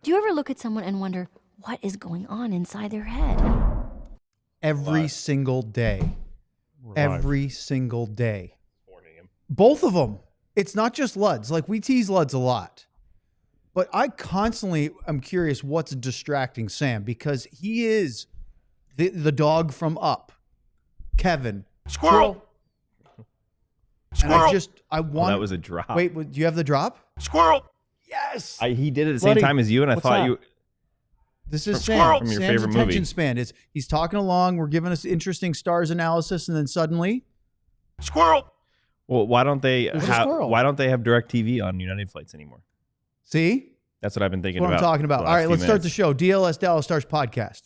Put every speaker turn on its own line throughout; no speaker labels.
Do you ever look at someone and wonder what is going on inside their head?
Every single day. Every single day. Both of them. It's not just Luds. Like, we tease Luds a lot. But I constantly am curious what's distracting Sam, because he is the dog from Up. Kevin.
Squirrel.
And I want.
that was a drop.
Wait, do you have the drop?
Squirrel.
Yes.
He did it at the same time as you, and I thought you.
This is
Squirrel.
Sam.
From your
Sam's
favorite
attention
movie.
span is he's talking along. We're giving us interesting stars analysis, and then suddenly,
Squirrel.
Well, why don't they
There's a
have
squirrel.
DirecTV on United flights anymore?
see
That's what I've been thinking
what
about.
I'm talking about.
the
All
last
right,
few
let's start
minutes.
the show. DLS Dallas Stars podcast.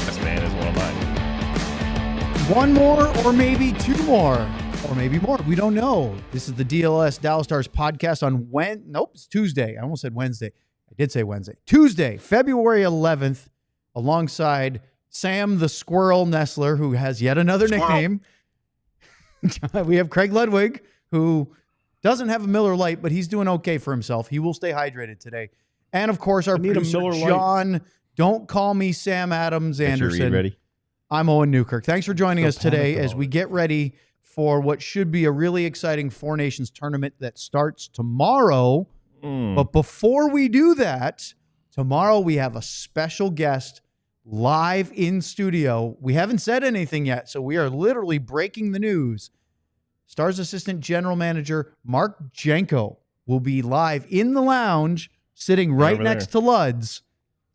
This man is one of mine.
One more, or maybe two more, or maybe more. We don't know. This is the DLS Dallas Stars podcast on it's Tuesday. I almost said Wednesday. I did say Wednesday. Tuesday, February 11th, alongside Sam the Squirrel Nestler, who has yet another nickname. We have Craig Ludwig, who doesn't have a Miller Lite, but he's doing okay for himself. He will stay hydrated today. And, of course, our
need a
producer,
Miller Lite.
John, don't call me Sam Adams
Get your read
Anderson.
ready?
I'm Owen Newkirk. Thanks for joining us
Still
today
panicked
as
about
we
it.
get ready for what should be a really exciting Four Nations tournament that starts tomorrow. But before we do that, tomorrow we have a special guest live in studio. We haven't said anything yet, so we are literally breaking the news. Stars Assistant General Manager Mark Janko will be live in the lounge, sitting right
Over
next
there.
to Luds.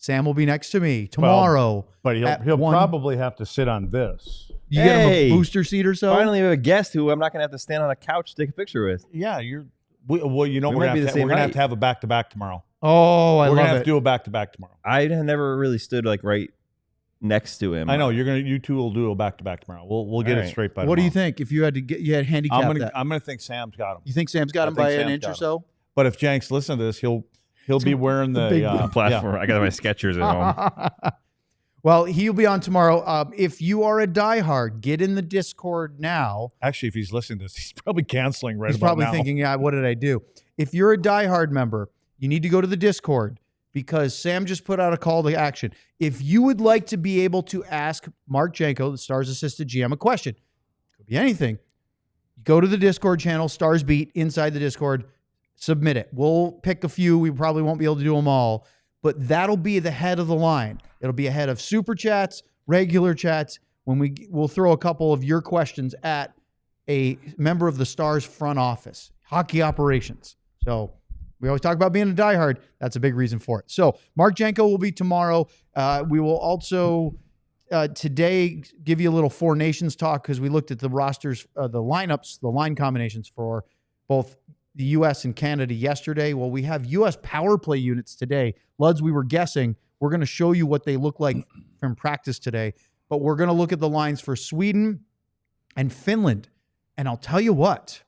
Sam will be next to me tomorrow.
But
at
he'll
1.
probably have to sit on this.
You get him
Hey!
a booster seat or so?
Finally, we have a guest who I'm not going to have to stand on a couch to take a picture with.
Yeah,
We
we're
might
gonna
be the
have
same
we're gonna have
height.
to have a back-to-back tomorrow.
Oh, I
we're gonna
love
have
it.
to do a back-to-back tomorrow.
I never really stood like right next to him.
I know you two will do a back-to-back tomorrow. We'll get
All
it
right.
straight by
What do you
tomorrow.
think? If you had handicap that,
I'm gonna think Sam's got him.
you think Sam's got
I
him
think
by an
Sam's
inch or
got him.
so?
But if Jenks listen to this, he'll be wearing the
big
platform. I got my Skechers at home.
Well, he'll be on tomorrow. If you are a diehard, get in the Discord now.
Actually, if he's listening to this, he's probably canceling right
He's
about
probably
now.
thinking, yeah, what did I do? If you're a diehard member, you need to go to the Discord because Sam just put out a call to action. If you would like to be able to ask Mark Janko, the Stars assistant GM, a question, could be anything, go to the Discord channel, Stars Beat, inside the Discord, submit it. We'll pick a few. We probably won't be able to do them all, but that'll be the head of the line. It'll be ahead of super chats, regular chats, when we'll throw a couple of your questions at a member of the Stars front office, hockey operations. So we always talk about being a diehard. That's a big reason for it. So Mark Janko will be tomorrow. We will also today give you a little Four Nations talk because we looked at the rosters, the lineups, the line combinations for both the U.S. and Canada yesterday. Well, we have U.S. power play units today. Luds, we were guessing. We're going to show you what they look like from practice today. But we're going to look at the lines for Sweden and Finland. And I'll tell you what.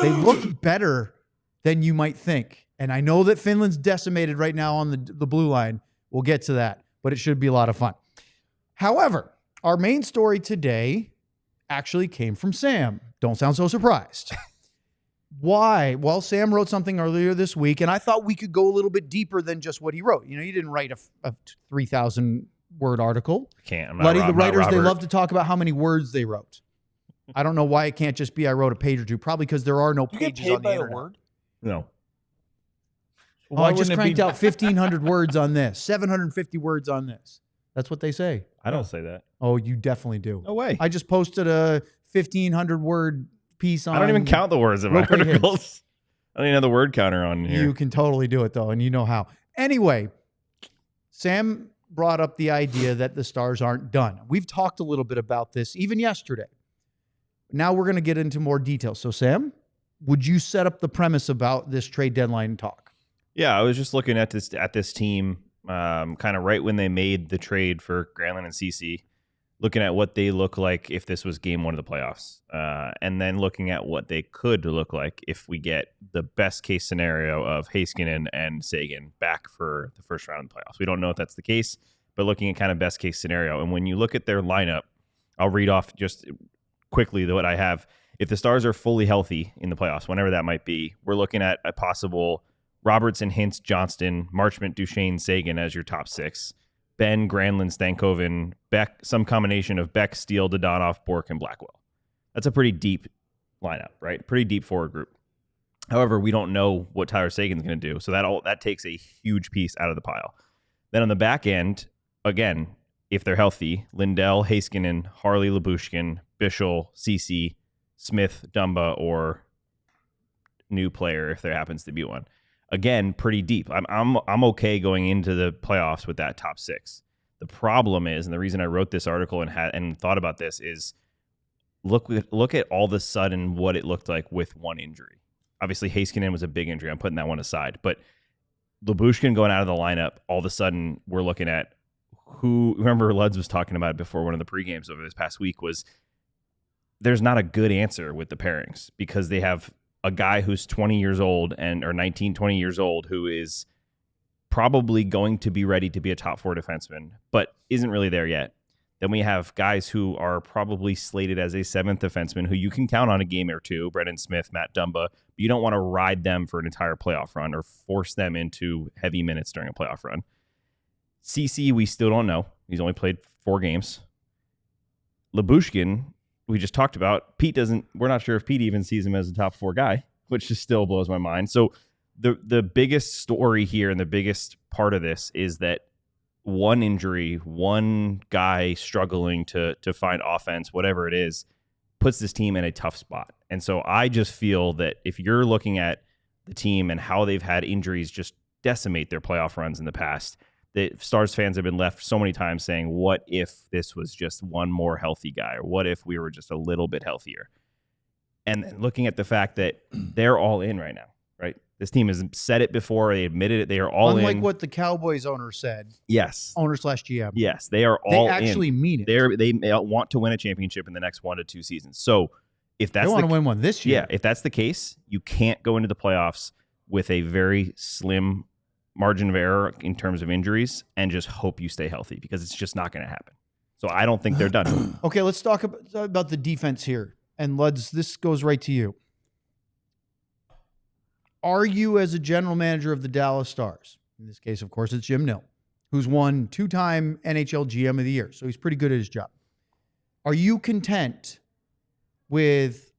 They look better than you might think. And I know that Finland's decimated right now on the blue line. We'll get to that, but it should be a lot of fun. However, our main story today actually came from Sam. Don't sound so surprised. Why? Well, Sam wrote something earlier this week, and I thought we could go a little bit deeper than just what he wrote. You know, he didn't write a 3,000-word article.
Can't. I'm
Bloody,
not,
the
I'm not
writers, they
Robert.
love to talk about how many words they wrote. I don't know why it can't just be I wrote a page or two. Probably because there are no
You get
pages
paid
on the
by the
internet.
word?
No.
Oh, I just cranked out 1,500 words on this, 750 words on this. That's what they say.
I don't say that.
Oh, you definitely do.
No way.
I just posted a 1,500-word piece on.
I don't even count the words of my
Rope Hits.
articles. I don't even have the word counter on here.
You can totally do it, though, and you know how. Anyway, Sam brought up the idea that the Stars aren't done. We've talked a little bit about this even yesterday. Now we're going to get into more details. So, Sam, would you set up the premise about this trade deadline talk?
Yeah, I was just looking at this team kind of right when they made the trade for Granlund and Ceci, looking at what they look like if this was game one of the playoffs, and then looking at what they could look like if we get the best case scenario of Heiskanen and Seguin back for the first round of the playoffs. We don't know if that's the case, but looking at kind of best case scenario. And when you look at their lineup, I'll read off just quickly what I have. If the Stars are fully healthy in the playoffs, whenever that might be, we're looking at a possible Robertson, Hintz, Johnston, Marchment, Duchesne, Seguin as your top six. Benn, Granlund, Stankoven, Beck, some combination of Beck, Steele, Dodonov, Bork, and Blackwell. That's a pretty deep lineup, right? Pretty deep forward group. However, we don't know what Tyler Seguin's going to do, so that takes a huge piece out of the pile. Then on the back end, again, if they're healthy, Lindell, Heiskanen, Harley, Lyubushkin, Bischel, Ceci, Smith, Dumba, or new player if there happens to be one. Again, pretty deep. I'm okay going into the playoffs with that top six. The problem is, and the reason I wrote this article and thought about this is, look at all of a sudden what it looked like with one injury. Obviously, Heiskanen was a big injury. I'm putting that one aside. But Lyubushkin going out of the lineup, all of a sudden we're looking at who. Remember, Luds was talking about it before one of the pregames over this past week. Was there's not a good answer with the pairings because they have a guy who's 20 years old or 19, 20 years old who is probably going to be ready to be a top four defenseman, but isn't really there yet. Then we have guys who are probably slated as a seventh defenseman who you can count on a game or two, Brendan Smith, Matt Dumba, but you don't want to ride them for an entire playoff run or force them into heavy minutes during a playoff run. Ceci, we still don't know. He's only played 4 games. Lyubushkin, we just talked about. We're not sure if Pete even sees him as a top 4 guy, which just still blows my mind. So the biggest story here and the biggest part of this is that one injury, one guy struggling to find offense, whatever it is, puts this team in a tough spot. And so I just feel that if you're looking at the team and how they've had injuries just decimate their playoff runs in the past, the Stars fans have been left so many times saying, what if this was just one more healthy guy? Or what if we were just a little bit healthier? And then looking at the fact that they're all in right now, right? This team has said it before. They admitted it. They are all in.
Unlike what the Cowboys owner said.
Yes.
Owner/GM.
Yes, they are all in.
They actually mean it.
They want to win a championship in the next 1 to 2 seasons. So if that's
they want to win one this year.
Yeah, if that's the case, you can't go into the playoffs with a very slim margin of error in terms of injuries and just hope you stay healthy because it's just not going to happen. So I don't think they're done.
Okay, let's talk about the defense here. And Luds, this goes right to you. Are you, as a general manager of the Dallas Stars, in this case, of course, it's Jim Nill, who's won 2-time NHL GM of the Year, so he's pretty good at his job. Are you content with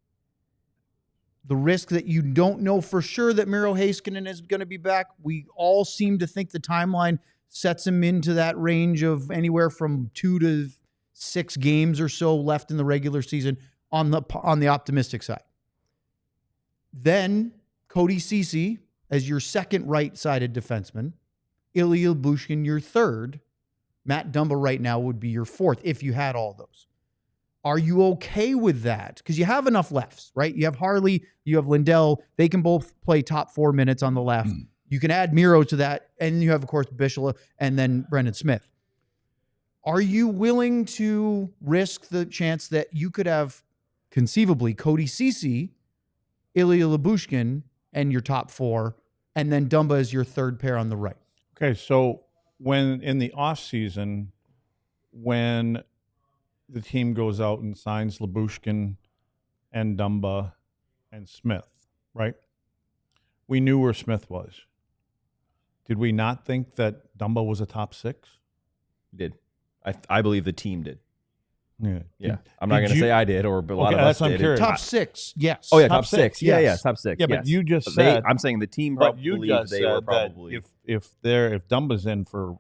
the risk that you don't know for sure that Miro Heiskanen is going to be back? We all seem to think the timeline sets him into that range of anywhere from 2 to 6 games or so left in the regular season on the optimistic side. Then Cody Ceci as your second right-sided defenseman, Ilya Lyubushkin your third, Matt Dumba right now would be your fourth if you had all those. Are you okay with that? Because you have enough lefts, right? You have Harley, you have Lindell. They can both play top 4 minutes on the left. You can add Miro to that, and you have, of course, Bischel and then Brendan Smith. Are you willing to risk the chance that you could have, conceivably, Cody Ceci, Ilya Lyubushkin, and your top 4, and then Dumba as your third pair on the right?
Okay, so when in the offseason, when the team goes out and signs Lyubushkin and Dumba and Smith, right? We knew where Smith was. Did we not think that Dumba was a top 6?
Did. I believe the team did.
Yeah.
I'm not going to say I did, but a lot of us
that's
did.
curious.
Top 6, yes.
Oh, yeah, top 6.
Yes.
Yeah, top 6.
Yeah,
yes.
but you just
But
said.
I'm saying the team
But
probably
you
believed
just
they
said
were
that
probably.
if Dumba's in for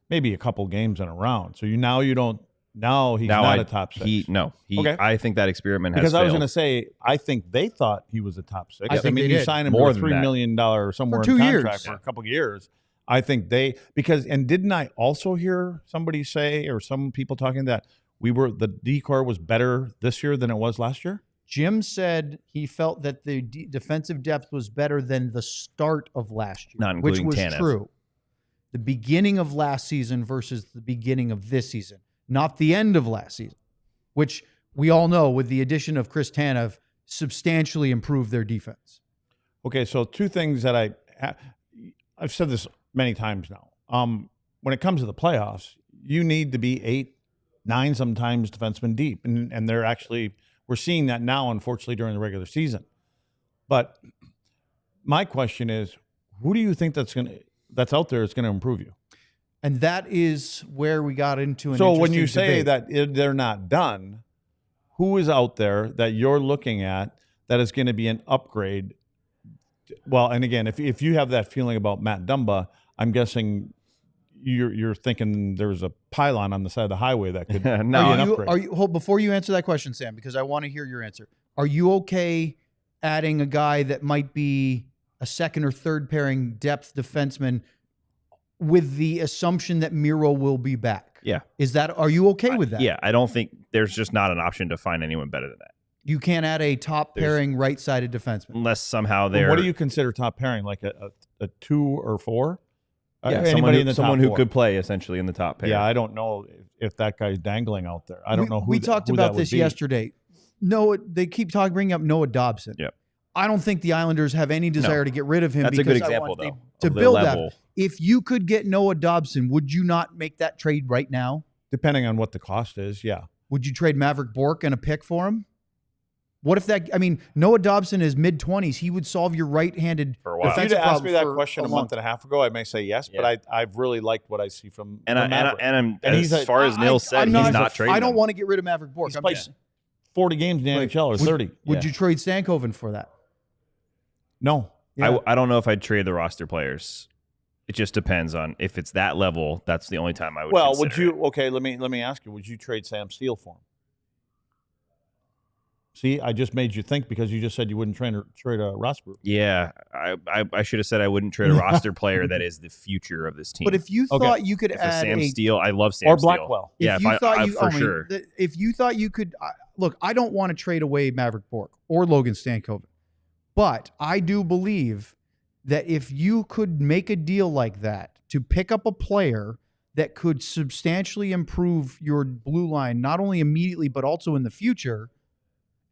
maybe a couple games in a round, so now you don't. Now he's not a top 6.
Okay. I think that experiment has
because I was
failed.
going to say I think they thought he was a top 6.
I think
mean,
they
you
did.
sign him
More
for
than
$3
that.
million or somewhere
For
in
2
contract
years.
for a couple of years. I think and didn't I also hear somebody say, or some people talking that the decor was better this year than it was last year?
Jim said he felt that the defensive depth was better than the start of last year,
Not
which
including
was
Tanev.
true. The beginning of last season versus the beginning of this season, not the end of last season, which we all know with the addition of Chris Tanev substantially improved their defense.
Okay, so two things that I've said this many times now. When it comes to the playoffs, you need to be 8, 9 sometimes defensemen deep, and they're actually we're seeing that now, unfortunately, during the regular season. But my question is, who do you think that's out there is going to improve you?
And that is where we got into an
So when you
interesting
say
debate.
that they're not done, who is out there that you're looking at that is going to be an upgrade? Well, and again, if you have that feeling about Matt Dumba, I'm guessing you're thinking there's a pylon on the side of the highway that could be an upgrade.
Hold before you answer that question, Sam, because I want to hear your answer. Are you okay adding a guy that might be a second or third pairing depth defenseman with the assumption that Miro will be back?
Yeah.
Are you okay with that?
Yeah, I don't think there's just not an option to find anyone better than that.
You can't add a top pairing right-sided defenseman.
Unless somehow
Well,
they're...
what do you consider top pairing? Like a 2 or 4?
Yeah,
Anybody in the
someone
top
who
4?
could play essentially in the top pair.
Yeah, I don't know if that guy's dangling out there. I don't know who
we talked about this yesterday. They keep bringing up Noah Dobson.
Yep.
I don't think the Islanders have any desire to get rid of him.
That's a good
because I
example,
want
though,
to
of the
build
level.
that. If you could get Noah Dobson, would you not make that trade right now?
Depending on what the cost is, yeah.
Would you trade Maverick Bourque and a pick for him? What if that? I mean, Noah Dobson is mid-20s. He would solve your right-handed
For a while.
If you'd
defensive
asked
problem
me that
for
question a
month.
month and a half ago, I may say yes,
Yeah.
but I've really liked what I see from
And
he's
as far as Nill said, he's not trading
I don't
him.
want to get rid of Maverick Bourque.
He's
I'm
played
just-
40 games in the NHL or 30.
Would you trade Stankoven for that?
No.
Yeah.
I don't know if I'd trade the roster players. It just depends on if it's that level. That's the only time I would.
Well, would
consider
you? Okay, let me ask you. Would you trade Sam Steele for him? See, I just made you think because you just said you wouldn't trade a roster.
Yeah, I should have said I wouldn't trade a roster player that is the future of this team.
But if you
Okay.
thought you could
If
add
Sam
a
Steele, I love Sam
Or
Steele.
Blackwell.
Yeah,
if you thought you could look, I don't want to trade away Maverick Bourque or Logan Stankoven, but I do believe that if you could make a deal like that to pick up a player that could substantially improve your blue line, not only immediately but also in the future,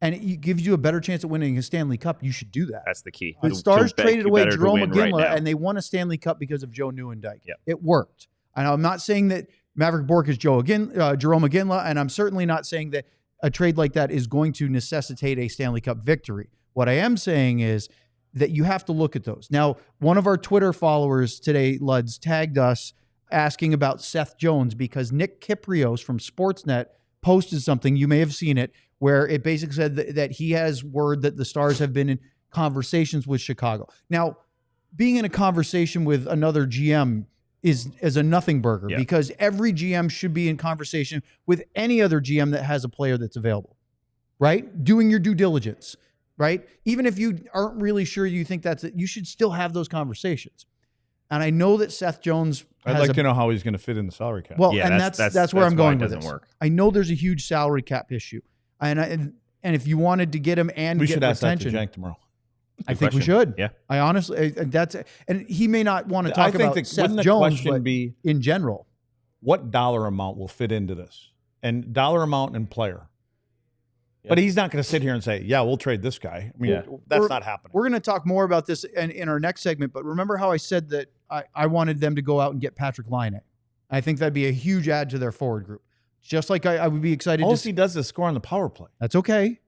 and it gives you a better chance at winning a Stanley Cup, you should do that.
That's the key.
The Stars traded away Jerome
McGinley,
McGinley, and they won a Stanley Cup because of Joe Nieuwendyk.
Yep.
It worked. And I'm not saying that Maverick Bourque is Jerome McGinley, and I'm certainly not saying that a trade like that is going to necessitate a Stanley Cup victory. What I am saying is that you have to look at those. Now, one of our Twitter followers today, Luds, tagged us asking about Seth Jones because Nick Kyprios from Sportsnet posted something, you may have seen it, where it basically said that he has word that the Stars have been in conversations with Chicago. Now, being in a conversation with another GM is a nothing burger because every GM should be in conversation with any other GM that has a player that's available, right? Doing your due diligence, right? Even if you aren't really sure you think that's it, you should still have those conversations. And I know that Seth Jones
I'd like to know how he's going to fit in the salary cap.
Well,
Yeah,
and that's where I'm going
why it
with
doesn't
this.
work.
I know there's a huge salary cap issue. And if you wanted to get him and
we
get
should ask that to
retention,
Jank tomorrow.
I think we
question.
should.
Yeah.
I honestly, and he may not want to
I
talk
think
about
the-
Seth
wouldn't the
Jones,
question
but
be-
in general.
What dollar amount will fit into this? And dollar amount and player. But he's not going to sit here and say, yeah, we'll trade this guy. I mean, that's
We're-
not happening.
We're going to talk more about this in our next segment, but remember how I said that I wanted them to go out and get Patrick Laine. I think that'd be a huge add to their forward group. Just like I would be excited
All
to
he
see.
does is score on the power play.
That's okay.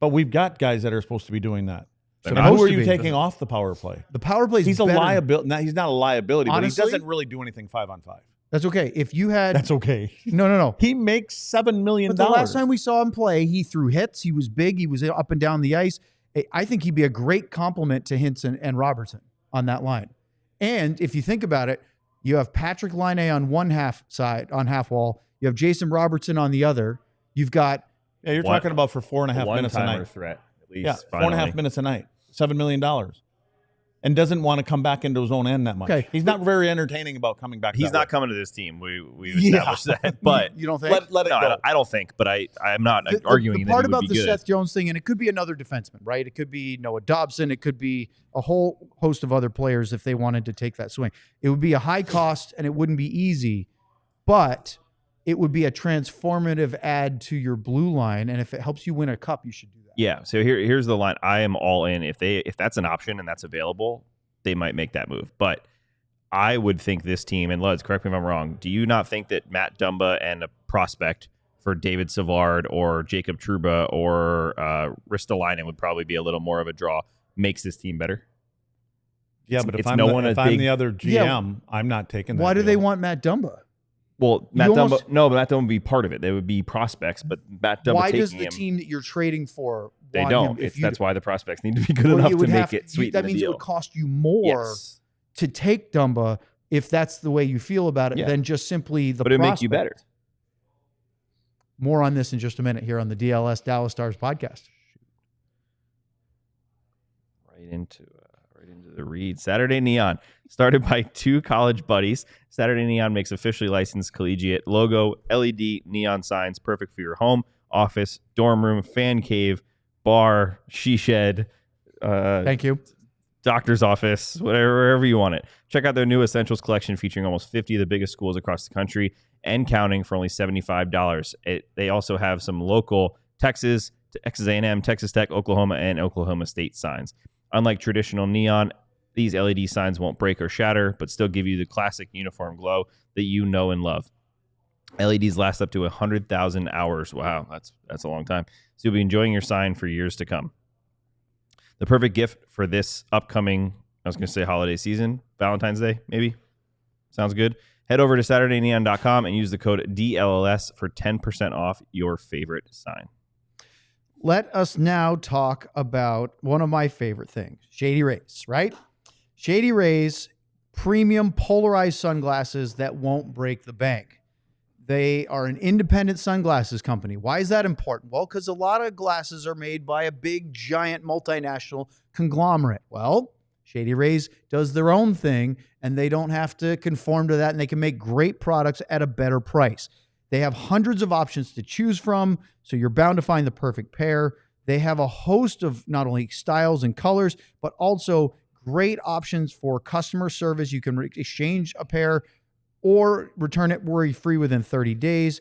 But we've got guys that are supposed to be doing that. So
Supposed
who are
to
you
be.
taking off the power play?
The power play is
He's a
better.
liability. He's not a liability,
Honestly-
but he doesn't really do anything 5-on-5.
That's okay. If you had
That's okay.
no.
He makes $7 million.
But the last time we saw him play, he threw hits. He was big. He was up and down the ice. I think he'd be a great complement to Hinson and Robertson on that line. And if you think about it, you have Patrick Laine on one half side, on half wall. You have Jason Robertson on the other. You've got
Yeah, you're
One-
talking about for 4.5 minutes a
One-timer
night.
threat, at least.
Yeah,
finally.
4.5 minutes a night. $7 million. and doesn't want to come back into his own end that much.
Okay.
He's not very entertaining about coming back.
He's
that
not
way.
coming to this team. We've established that. But
you don't think?
Let it
no,
go.
I don't think. But I'm not
The
arguing
part
that he
about
would
the
be good.
Seth Jones thing, and it could be another defenseman, right? It could be Noah Dobson. It could be a whole host of other players if they wanted to take that swing. It would be a high cost, and it wouldn't be easy, but it would be a transformative add to your blue line. And if it helps you win a cup, you should do that.
Yeah. So here's the line. I am all in. If that's an option and that's available, they might make that move. But I would think this team, and Luds, correct me if I'm wrong, do you not think that Matt Dumba and a prospect for David Savard or Jacob Trouba or Ristolainen would probably be a little more of a draw, makes this team better?
Yeah, but if
it's
I'm,
no
the,
one
if
as
I'm
big-
the other GM, I'm not taking that.
Why do they
deal.
want Matt Dumba?
Well,
You
Matt
almost-
Dumba, no, but Matt Dumba would be part of it. They would be prospects, but Matt Dumba
Why
taking
does the
him,
team that you're trading for
they
want
don't.
him? If you,
That's why the prospects need to be good
well,
enough
it
to
would
make
have-
it sweet.
That means
deal.
it would cost you more
Yes.
to take Dumba if that's the way you feel about it
Yeah.
than just simply the
But it'd make you
prospect.
better.
More on this in just a minute here on the DLS Dallas Stars podcast.
Right into the read. Saturday Neon, started by two college buddies. Saturday Neon makes officially licensed collegiate logo LED neon signs, perfect for your home, office, dorm room, fan cave, bar, she shed,
Thank you.
doctor's office, wherever you want it. Check out their new Essentials collection featuring almost 50 of the biggest schools across the country and counting for only $75. They also have some local Texas A&M, Texas Tech, Oklahoma, and Oklahoma State signs. Unlike traditional neon, these LED signs won't break or shatter, but still give you the classic uniform glow that you know and love. LEDs last up to 100,000 hours. Wow, that's a long time. So you'll be enjoying your sign for years to come. The perfect gift for this upcoming, I was going to say holiday season, Valentine's Day, maybe. Sounds good. Head over to SaturdayNeon.com and use the code DLLS for 10% off your favorite sign.
Let us now talk about one of my favorite things, Shady Rays, right? Shady Rays, premium polarized sunglasses that won't break the bank. They are an independent sunglasses company. Why is that important? Well, because a lot of glasses are made by a big, giant multinational conglomerate. Well, Shady Rays does their own thing, and they don't have to conform to that, and they can make great products at a better price. They have hundreds of options to choose from, so you're bound to find the perfect pair. They have a host of not only styles and colors, but also great options for customer service. You can exchange a pair or return it worry-free within 30 days.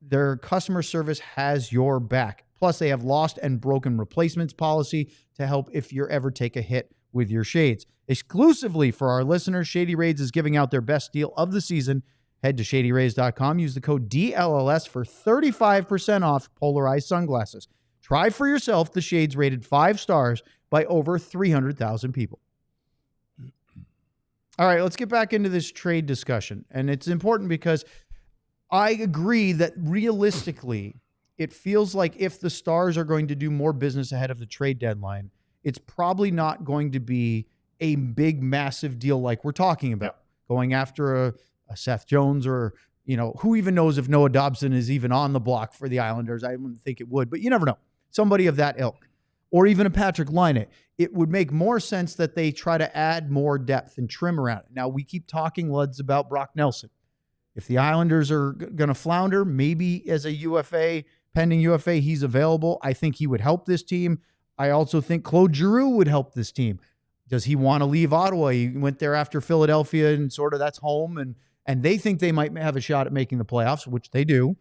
Their customer service has your back. Plus, they have lost and broken replacements policy to help if you ever take a hit with your shades. Exclusively for our listeners, Shady Rays is giving out their best deal of the season. Head to shadyrays.com. Use the code DLLS for 35% off polarized sunglasses. Try for yourself the shades rated 5 stars by over 300,000 people. All right, let's get back into this trade discussion. And it's important because I agree that realistically, it feels like if the Stars are going to do more business ahead of the trade deadline, it's probably not going to be a big, massive deal like we're talking about. Going after a Seth Jones or, who even knows if Noah Dobson is even on the block for the Islanders. I wouldn't think it would, but you never know. Somebody of that ilk. Or even a Patrick Laine. It would make more sense that they try to add more depth and trim around it. Now, we keep talking, Luds, about Brock Nelson. If the Islanders are going to flounder, maybe as a UFA, pending UFA, he's available. I think he would help this team. I also think Claude Giroux would help this team. Does he want to leave Ottawa? He went there after Philadelphia and sort of that's home. And they think they might have a shot at making the playoffs, which they do.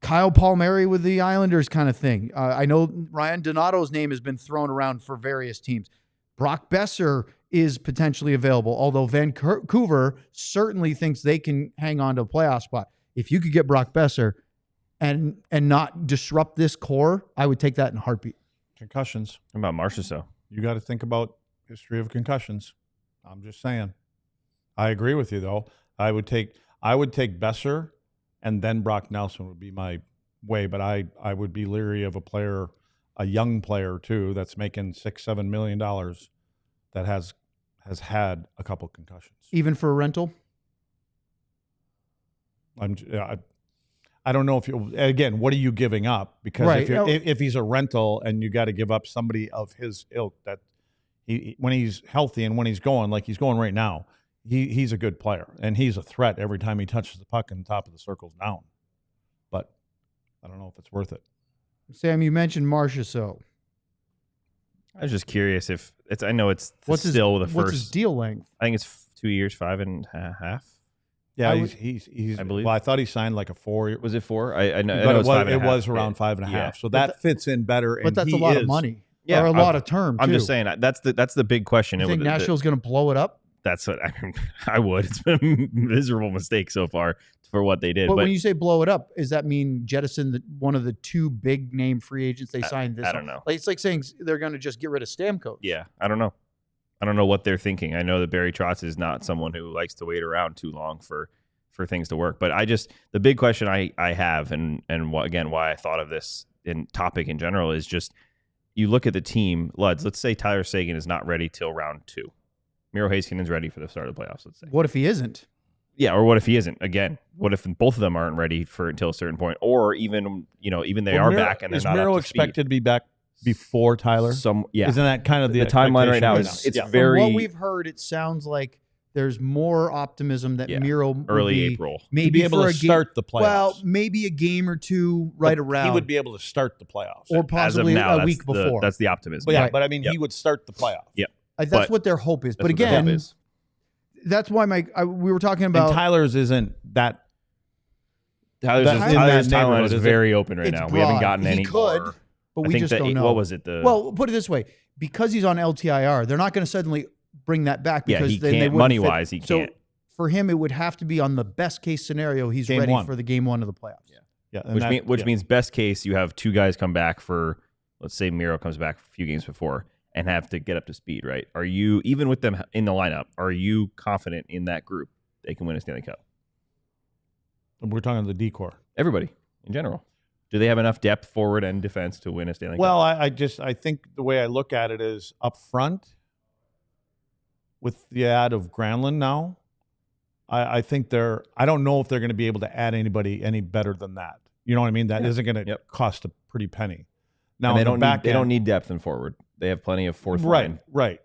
Kyle Palmieri with the Islanders kind of thing. I know Ryan Donato's name has been thrown around for various teams. Brock Besser is potentially available, although Vancouver certainly thinks they can hang on to a playoff spot. If you could get Brock Besser and not disrupt this core, I would take that in a heartbeat.
Concussions.
How about Marchessault?
You got to think about history of concussions. I'm just saying. I agree with you though. I would take Besser, and then Brock Nelson would be my way. But I would be leery of a young player too, that's making $6-7 million that has had a couple concussions.
Even for a rental?
I don't know if again, what are you giving up? Because
Right.
if he's a rental and you got to give up somebody of his ilk, that when he's healthy and when he's going like he's going right now, he's a good player, and he's a threat every time he touches the puck and the top of the circle's down. But I don't know if it's worth it.
Sam, you mentioned Marchessault.
I was just curious if it's. I know it's
What's
still the
what's
first.
his deal length?
I think it's 2 years, 5.5.
Yeah,
I believe.
Well, I thought he signed like a 4-year.
Was it 4? I know.
But
it's 5.5.
it was around 5.5.
Yeah.
So that fits in better.
But that's a lot of money.
Yeah,
or a lot of term.
I'm
too.
just saying that's the big question.
You think Nashville's going to blow it up?
That's what I would. It's been a miserable mistake so far for what they did.
But when you say blow it up, does that mean jettison one of the 2 big name free agents they signed this?
I don't know.
Like, it's like saying they're going to just get rid of Stamkos.
Yeah, I don't know. I don't know what they're thinking. I know that Barry Trotz is not someone who likes to wait around too long for things to work. But the big question I have, and why I thought of this topic in general is just, you look at the team, Luds, let's say Tyler Seguin is not ready till round 2. Miro Heiskanen's ready for the start of the playoffs, let's say.
What if he isn't?
Yeah, or what if he isn't? Again, what if both of them aren't ready until a certain point? Or even they are back and they're not
Miro
up to speed.
expected to be back before Tyler?
Isn't
that kind of the
timeline right now?
expectation
It's
From
very
what we've heard, it sounds like there's more optimism that Miro
early
would be
April.
maybe
to be able
for
to start the playoffs.
Well, maybe a game or 2 right around.
He would be able to start the playoffs.
or possibly
As of now,
a week before.
That's the optimism.
But yeah,
Right.
but I mean, he would start the playoffs.
Yep.
That's
but
what their hope is.
That's
But
what their hope
again,
is.
that's why we were talking
And
about
Tyler's isn't that.
Tyler's
That- in
timeline
that neighborhood,
is
is it?
very open right
It's
now. We haven't
broad.
gotten
He
any
could,
more.
but
I
we
think
just
that
don't know.
what was it?
Well, put it this way: because he's on LTIR, they're not going to suddenly bring that back
Yeah,
because
he
then they
can't.
wouldn't
Money
fit.
wise, he
So
can't.
for him, it would have to be on the best case scenario. He's
Game
ready
1.
for the game 1 of the playoffs.
Yeah, and
Which means best case, you have 2 guys come back for, let's say Miro comes back a few games before and have to get up to speed, right? Are you, even with them in the lineup, are you confident in that group they can win a Stanley Cup?
we're talking the decor.
Everybody in general. Do they have enough depth forward and defense to win a Stanley
Well,
Cup?
I think the way I look at it is up front with the add of Granlund now. I think I don't know if they're going to be able to add anybody any better than that. You know what I mean? That isn't going to cost a pretty penny. Now
And they
they
don't need depth in forward. They have plenty of fourth
right,
line.
right.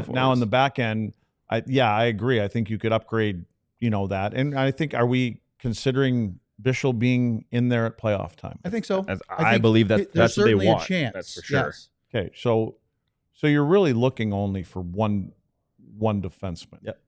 Now on the back end, I agree. I think you could upgrade, that. And I think, are we considering Bischel being in there at playoff time?
I think so.
I
think
believe
there's
that's what they
certainly
want.
A chance.
That's for sure.
Yes.
Okay, so you're really looking only for one defenseman.
Yep.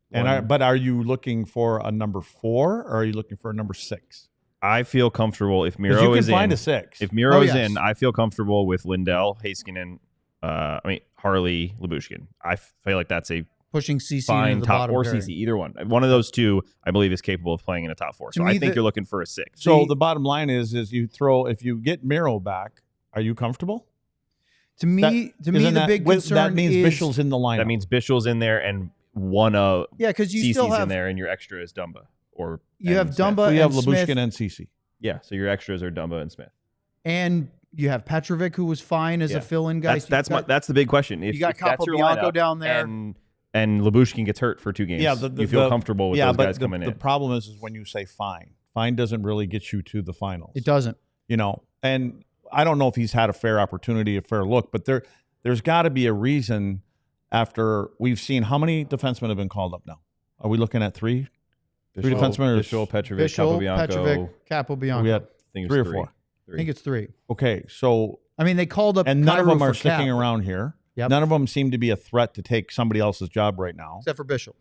But are you looking for a number 4 or are you looking for a number 6?
I feel comfortable if
'Cause
Miro
you can
is
find
in.
a 6.
If Miro is
yes.
in, I feel comfortable with Lindell, Heiskanen, Harley, Lyubushkin. I feel like that's a
Pushing CC
fine
into the
top
bottom
or
pairing.
CC, either one. One of those 2, I believe, is capable of playing in a top 4. So
To me,
I think you're looking for a 6.
So the bottom line is if you get Miro back, are you comfortable?
To me, the big concern
that means
is
Bischel's in the lineup.
That means Bischel's in there and one of
because you
CC's
still have
in there, and your extra is Dumba.
you have
Smith.
Dumba
so you have
and
Lyubushkin
Smith,
and Ceci.
Yeah, so your extras are Dumba and Smith.
and you have Petrovic, who was fine as a fill-in guy.
That's the big question. If
you got
if that's your
Capobianco
lineup
down there.
and Lyubushkin gets hurt for 2 games,
Yeah,
you feel comfortable with those guys coming in.
The problem is when you say fine. Fine doesn't really get you to the finals.
It doesn't.
And I don't know if he's had a fair opportunity, a fair look, but there's got to be a reason after we've seen how many defensemen have been called up now? Are we looking at 3? 3 defensemen or
Bischel, Petrovic,
Bischel,
Capobianco.
Petrovic, Capobianco.
we had
I think it's
3 or
3.
4?
I think it's 3.
Okay, so
I mean, they called up
and none of
Kyrou
them are
for Cap,
sticking around here.
Yep.
None of them seem to be a threat to take somebody else's job right now,
except for Bischel.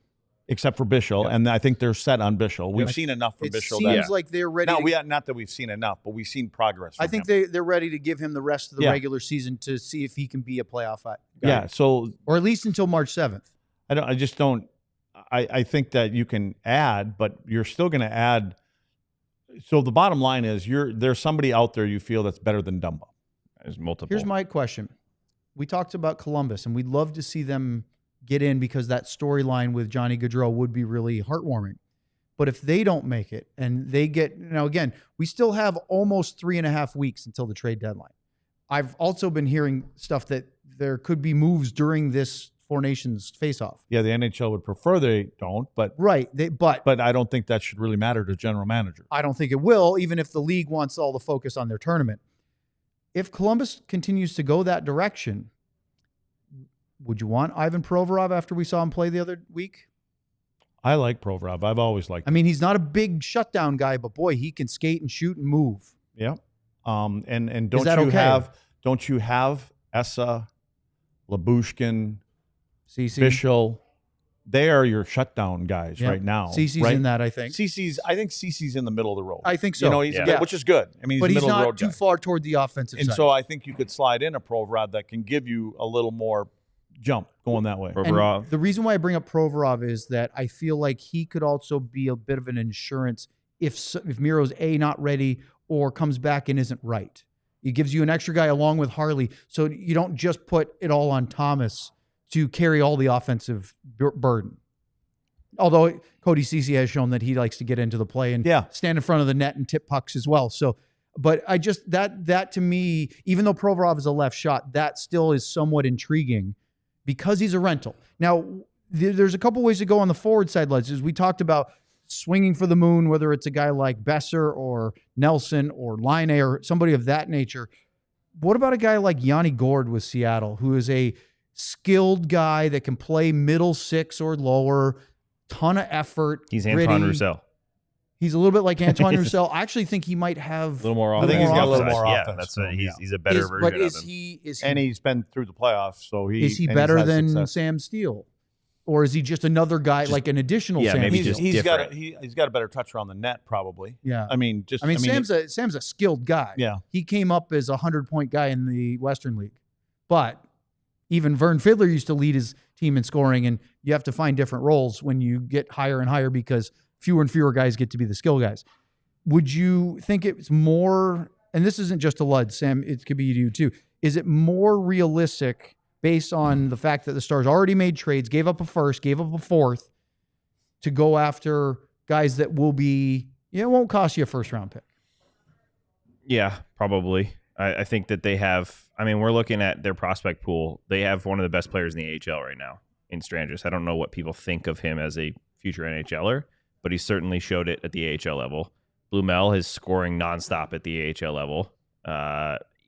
except for Bischel, and I think they're set on Bischel. We've seen enough from
It
Bischel.
seems like they're ready.
Not that we've seen enough, but we've seen progress.
I
from
think
him.
they're ready to give him the rest of the
Yeah.
regular season to see if he can be a playoff guy.
Yeah, so
Or at least until March 7th.
I just don't. I think that you can add, but you're still going to add. So the bottom line is, there's somebody out there you feel that's better than Dumba.
There's multiple.
Here's my question. We talked about Columbus, and we'd love to see them get in because that storyline with Johnny Gaudreau would be really heartwarming. But if they don't make it and they get, again, we still have almost 3.5 weeks until the trade deadline. I've also been hearing stuff that there could be moves during this Four Nations face-off.
Yeah, the NHL would prefer they don't, but
Right.
but I don't think that should really matter to general manager.
I don't think it will, even if the league wants all the focus on their tournament. If Columbus continues to go that direction, Would you want Ivan Provorov after we saw him play the other week?
I like Provorov. I've always liked him.
I mean, he's not a big shutdown guy, but boy, he can skate and shoot and move.
Yeah. And
Is that
don't you have Essa, Lyubushkin,
Ceci?
Bischel? They are your shutdown guys
Yeah.
right now.
Ceci's
right?
in that, I think.
I think Ceci's in the middle of the road.
I think so.
You know, he's
Yeah.
which is good. I mean,
But
he's
he's
a middle of the
not
road
too
guy.
far toward the offensive
And
side.
so I think you could slide in a Provorov that can give you a little more jump going that way.
Provorov.
And the reason why I bring up Provorov is that I feel like he could also be a bit of an insurance if Miro's not ready or comes back and isn't right. He gives you an extra guy along with Harley, so you don't just put it all on Thomas to carry all the offensive burden. Although Cody Ceci has shown that he likes to get into the play and stand in front of the net and tip pucks as well. So, but I just that to me, even though Provorov is a left shot, that still is somewhat intriguing because he's a rental. Now, there's a couple ways to go on the forward side, Lutz. As we talked about swinging for the moon, whether it's a guy like Besser or Nelson or Line or somebody of that nature. What about a guy like Yanni Gourde with Seattle, who is a skilled guy that can play middle six or lower, ton of effort.
He's Antoine Roussel.
He's a little bit like Antoine Roussel. I actually think he might have
a little more
offense. I think he's got a little more
yeah,
offense.
That's he's a better version
but
of
is
him.
he
And he's been through the playoffs, so
is he better than Sam Steele? Or is he just another guy, like an additional Sam
maybe
Steele?
just different.
He's got a better touch around the net, probably.
Yeah.
I mean,
Sam's a skilled guy.
Yeah.
He came up as a 100-point guy in the Western League. But even Vern Fiddler used to lead his team in scoring, and you have to find different roles when you get higher and higher because fewer and fewer guys get to be the skill guys. Would you think it's more, and this isn't just to Lud, Sam, it could be to you too, is it more realistic based on the fact that the Stars already made trades, gave up a first, gave up a fourth, to go after guys that will be, it won't cost you a first-round pick?
Yeah, probably. I think that they have, we're looking at their prospect pool. They have one of the best players in the AHL right now in Strangis. I don't know what people think of him as a future NHLer, but he certainly showed it at the AHL level. Blumel is scoring nonstop at the AHL level.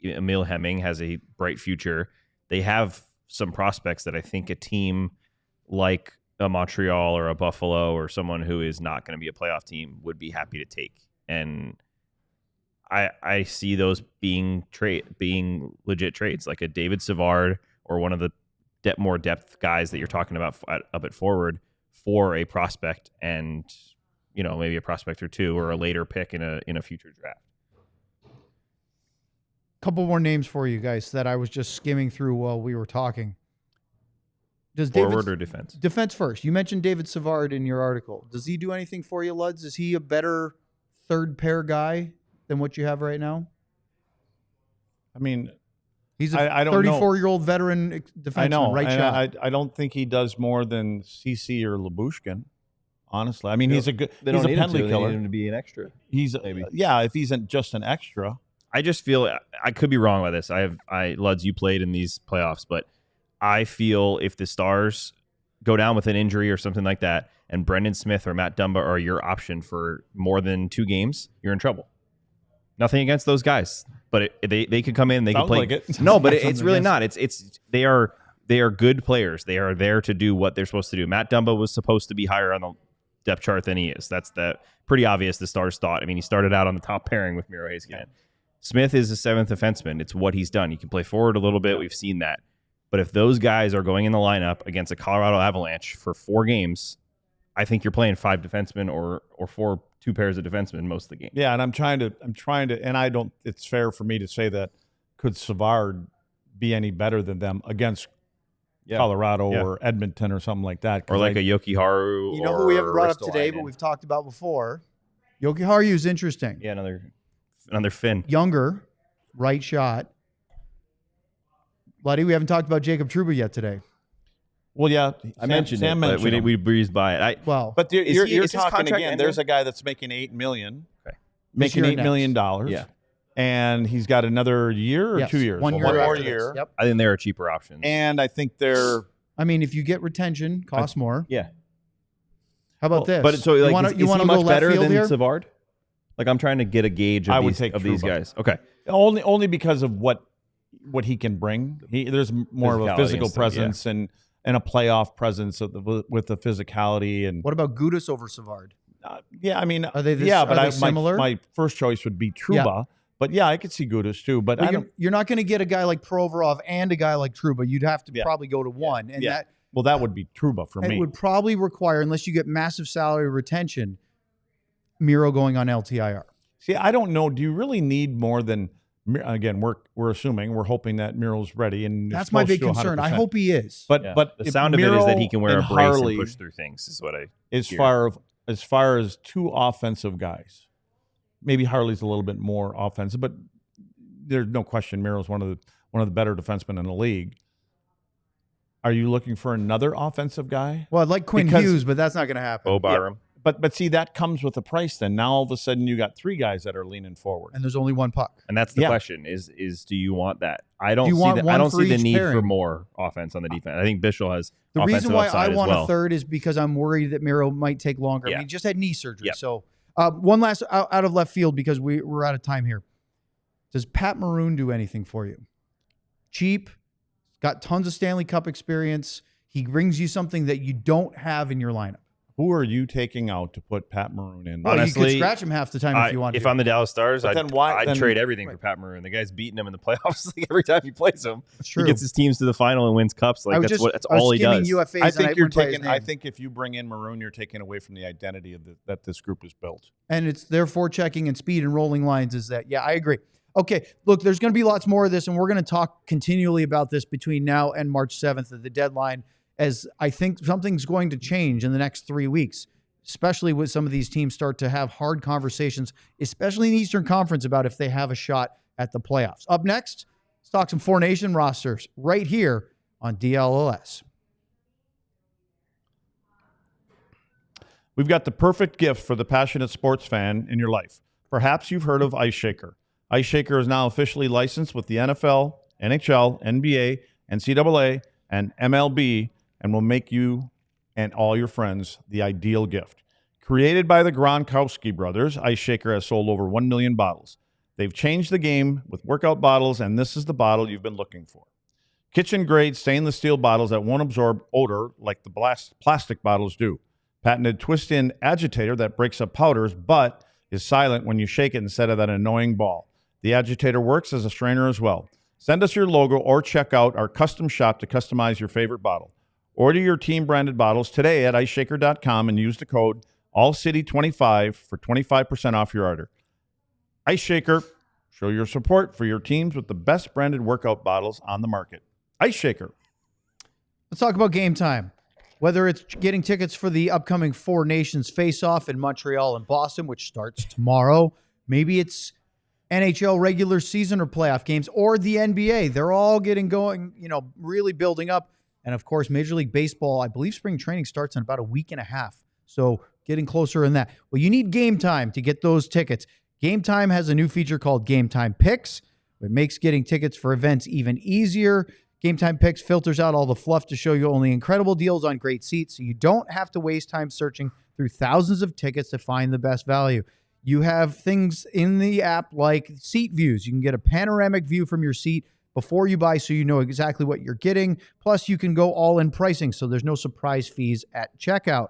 Emil Hemming has a bright future. They have some prospects that I think a team like a Montreal or a Buffalo or someone who is not going to be a playoff team would be happy to take. And I see those being legit trades, like a David Savard or one of the more depth guys that you're talking about up at forward for a prospect, and maybe a prospect or two or a later pick in a future draft.
Couple more names for you guys that I was just skimming through while we were talking. Does
Forward or defense?
Defense first. You mentioned David Savard in your article. Does he do anything for you, Luds? Is he a better third pair guy than what you have right now?
I mean,
he's a
I don't know.
34-year-old veteran defenseman,
I know.
right shot.
I don't think he does more than Ceci or Lyubushkin. Honestly, I mean, he's a good.
They
he's
don't
a
need
penalty
him to.
killer.
They need him to be an extra.
He's
maybe.
Yeah, if he's just an extra.
I just feel, I could be wrong about this. Luds, you played in these playoffs, but I feel if the Stars go down with an injury or something like that, and Brendan Smith or Matt Dumba are your option for more than 2 games, you're in trouble. Nothing against those guys, but they could come in, they can play.
Like it.
No, but it's really not. They are good players. They are there to do what they're supposed to do. Matt Dumba was supposed to be higher on the depth chart than he is. That's pretty obvious. The Stars thought. I mean, he started out on the top pairing with Miro Heiskanen. Yeah. Smith is a 7th defenseman. It's what he's done. He can play forward a little bit. We've seen that. But if those guys are going in the lineup against a Colorado Avalanche for 4 games, I think you're playing 5 defensemen or 2 pairs of defensemen most of the game.
Yeah, and I'm trying to, and I don't. It's fair for me to say that could Savard be any better than them against Colorado or Edmonton or something like that,
or like a Yoki Haru.
You know who we haven't brought up today, but we've talked about before. Yoki Haru is interesting.
Yeah, another Finn.
Younger, right shot. Buddy, we haven't talked about Jacob Trouba yet today.
Well, yeah,
I mentioned it, but we breezed by it.
But you're talking again.
Ending?
There's a guy that's making $8 million,
making
$8 million.
Yeah,
and he's got another year or 2 years,
1 year,
one more
year.
year.
Yep.
I think there are cheaper options,
and I think they're.
I mean, if you get retention, costs more.
Yeah.
How about this?
But so like, is he much better than
here?
Savard? Like, I'm trying to get a gauge of these guys. Okay.
Only because of what what he can bring. There's more of a
Physicality
physical
and stuff,
presence and a playoff presence with the physicality. And
What about Gudas over Savard?
yeah, I mean,
Are they
similar? My first choice would be Trouba.
Yeah.
But yeah, I could see Gudas too. But
you're not going to get a guy like Provorov and a guy like Trouba. You'd have to probably go to one. And
that would be Trouba for me.
It would probably require, unless you get massive salary retention, Miro going on LTIR.
See, I don't know. Do you really need more than? Again, we're assuming, we're hoping that Miro's ready, and
that's my big concern.
100%.
I hope he is.
But
the sound of it is that he can wear a brace and push through things. Is what I
as far as two offensive guys, maybe Harley's a little bit more offensive, but there's no question Miro's one of the better defensemen in the league. Are you looking for another offensive guy?
Well, I'd like Quinn Hughes, but that's not going to happen.
Bo Byram.
But see, that comes with a price then. Now all of a sudden you got three guys that are leaning forward.
And there's only one puck.
And that's the question is do you want that? I don't see the need
pairing?
for more offense on the defense. I think Bischel has
the reason why I want
a
third is because I'm worried that Miro might take longer.
Yeah.
I mean, he just had knee surgery.
Yeah.
So one last out of left field because we're out of time here. Does Pat Maroon do anything for you? Cheap, got tons of Stanley Cup experience. He brings you something that you don't have in your lineup.
Who are you taking out to put Pat Maroon in?
Well,
Honestly,
you could scratch him half the time if you want to.
If I'm the Dallas Stars, I'd trade everything
Right.
for Pat Maroon. The guy's beating him in the playoffs like every time he plays him.
That's true.
He gets his teams to the final and wins cups. Like that's all he does.
UFAs
I think
you're taking.
I think if you bring in Maroon, you're taking away from the identity of that this group is built.
And it's their forechecking and speed and rolling lines is that. Yeah, I agree. Okay, look, there's going to be lots more of this, and we're going to talk continually about this between now and March 7th at the deadline, as I think something's going to change in the next 3 weeks, especially with some of these teams start to have hard conversations, especially in the Eastern Conference, about if they have a shot at the playoffs. Up next, let's talk some Four Nation rosters right here on DLLS.
We've got the perfect gift for the passionate sports fan in your life. Perhaps you've heard of Ice Shaker. Ice Shaker is now officially licensed with the NFL, NHL, NBA, NCAA, and MLB, and will make you and all your friends the ideal gift. Created by the Gronkowski brothers, Ice Shaker has sold over 1 million bottles. They've changed the game with workout bottles, and this is the bottle you've been looking for. Kitchen-grade stainless steel bottles that won't absorb odor like the plastic bottles do. Patented twist-in agitator that breaks up powders, but is silent when you shake it instead of that annoying ball. The agitator works as a strainer as well. Send us your logo or check out our custom shop to customize your favorite bottle. Order your team-branded bottles today at iceshaker.com and use the code ALLCITY25 for 25% off your order. Ice Shaker, show your support for your teams with the best branded workout bottles on the market. Ice Shaker.
Let's talk about game time. Whether it's getting tickets for the upcoming Four Nations face-off in Montreal and Boston, which starts tomorrow, maybe it's NHL regular season or playoff games, or the NBA. They're all getting going, really building up. And, of course, Major League Baseball, I believe spring training starts in about a week and a half. So getting closer in that. Well, you need Game Time to get those tickets. Game Time has a new feature called Game Time Picks. It makes getting tickets for events even easier. Game Time Picks filters out all the fluff to show you only incredible deals on great seats, so you don't have to waste time searching through thousands of tickets to find the best value. You have things in the app like seat views. You can get a panoramic view from your seat before you buy so you know exactly what you're getting. Plus, you can go all in pricing, so there's no surprise fees at checkout.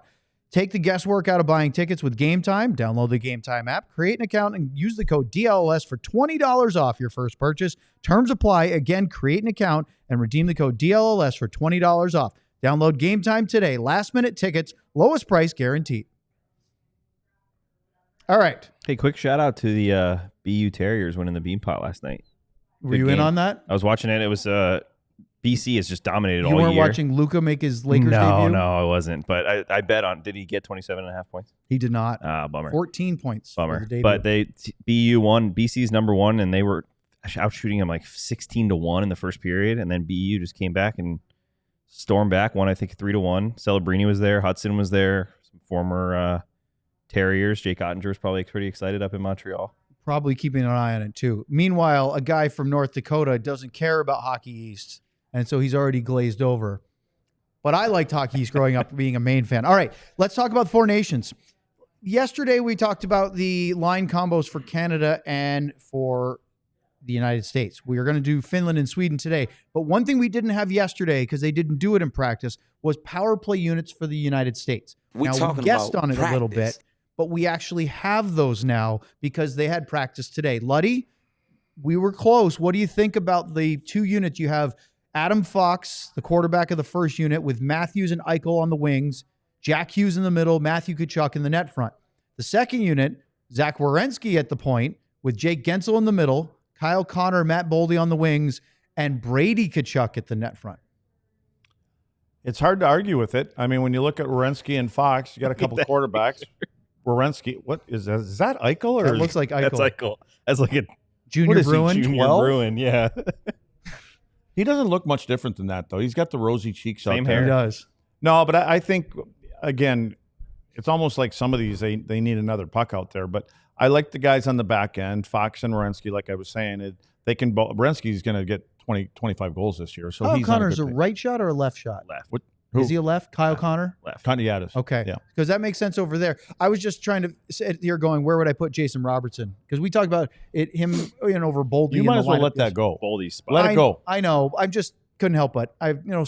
Take the guesswork out of buying tickets with Game Time. Download the Game Time app, create an account, and use the code DLS for $20 off your first purchase. Terms apply. Again, create an account and redeem the code DLS for $20 off. Download Game Time today. Last-minute tickets, lowest price guaranteed. All right.
Hey, quick shout out to the BU Terriers winning the Beanpot last night.
Were you in on that?
I was watching it. It was BC has just dominated all
year. You weren't
year.
watching Luka make his Lakers debut?
No, I wasn't. But I bet on. Did he get 27.5 points?
He did not.
Bummer.
14 points.
Bummer.
For the
But BU won. BC's number one, and they were out shooting him like 16-1 in the first period, and then BU just came back and stormed back. Won, I think, 3-1. Celebrini was there. Hudson was there. Some former Terriers. Jake Ottinger was probably pretty excited up in Montreal.
Probably keeping an eye on it too. Meanwhile, a guy from North Dakota doesn't care about Hockey East, and so he's already glazed over. But I liked Hockey East growing up, being a Maine fan. All right, let's talk about Four Nations. Yesterday, we talked about the line combos for Canada and for the United States. We are going to do Finland and Sweden today. But one thing we didn't have yesterday, because they didn't do it in practice, was power play units for the United States. We guessed on it a little bit, but we actually have those now because they had practice today. Luddy, we were close. What do you think about the two units? You have Adam Fox, the quarterback of the first unit, with Matthews and Eichel on the wings, Jack Hughes in the middle, Matthew Tkachuk in the net front. The second unit, Zach Werenski at the point, with Jake Gensel in the middle, Kyle Connor, Matt Boldy on the wings, and Brady Tkachuk at the net front.
It's hard to argue with it. I mean, when you look at Werenski and Fox, you got a couple quarterbacks. Werenski, what is that? Is that Eichel? Or
That looks like Eichel.
That's Eichel. That's like a
Junior Bruin.
Junior
12?
Bruin, yeah.
He doesn't look much different than that, though. He's got the rosy cheeks
Same
out there.
hair.
He does.
No, but I think, again, it's almost like some of these, they need another puck out there. But I like the guys on the back end, Fox and Werenski, like I was saying. They can. Werenski's going to get 25 goals this year. So
Kyle Connor's a right shot or a left shot?
Left.
Who?
Is he a left? Kyle Connor?
Left.
Condiatis.
Okay.
Yeah.
Because that makes sense over there. I was just trying to sit here going, where would I put Jason Robertson? Because we talked about him over Boldy.
You
in
might
the
as well
lineup
let that go.
Boldy's spot.
Let it go.
I know. I just couldn't help it.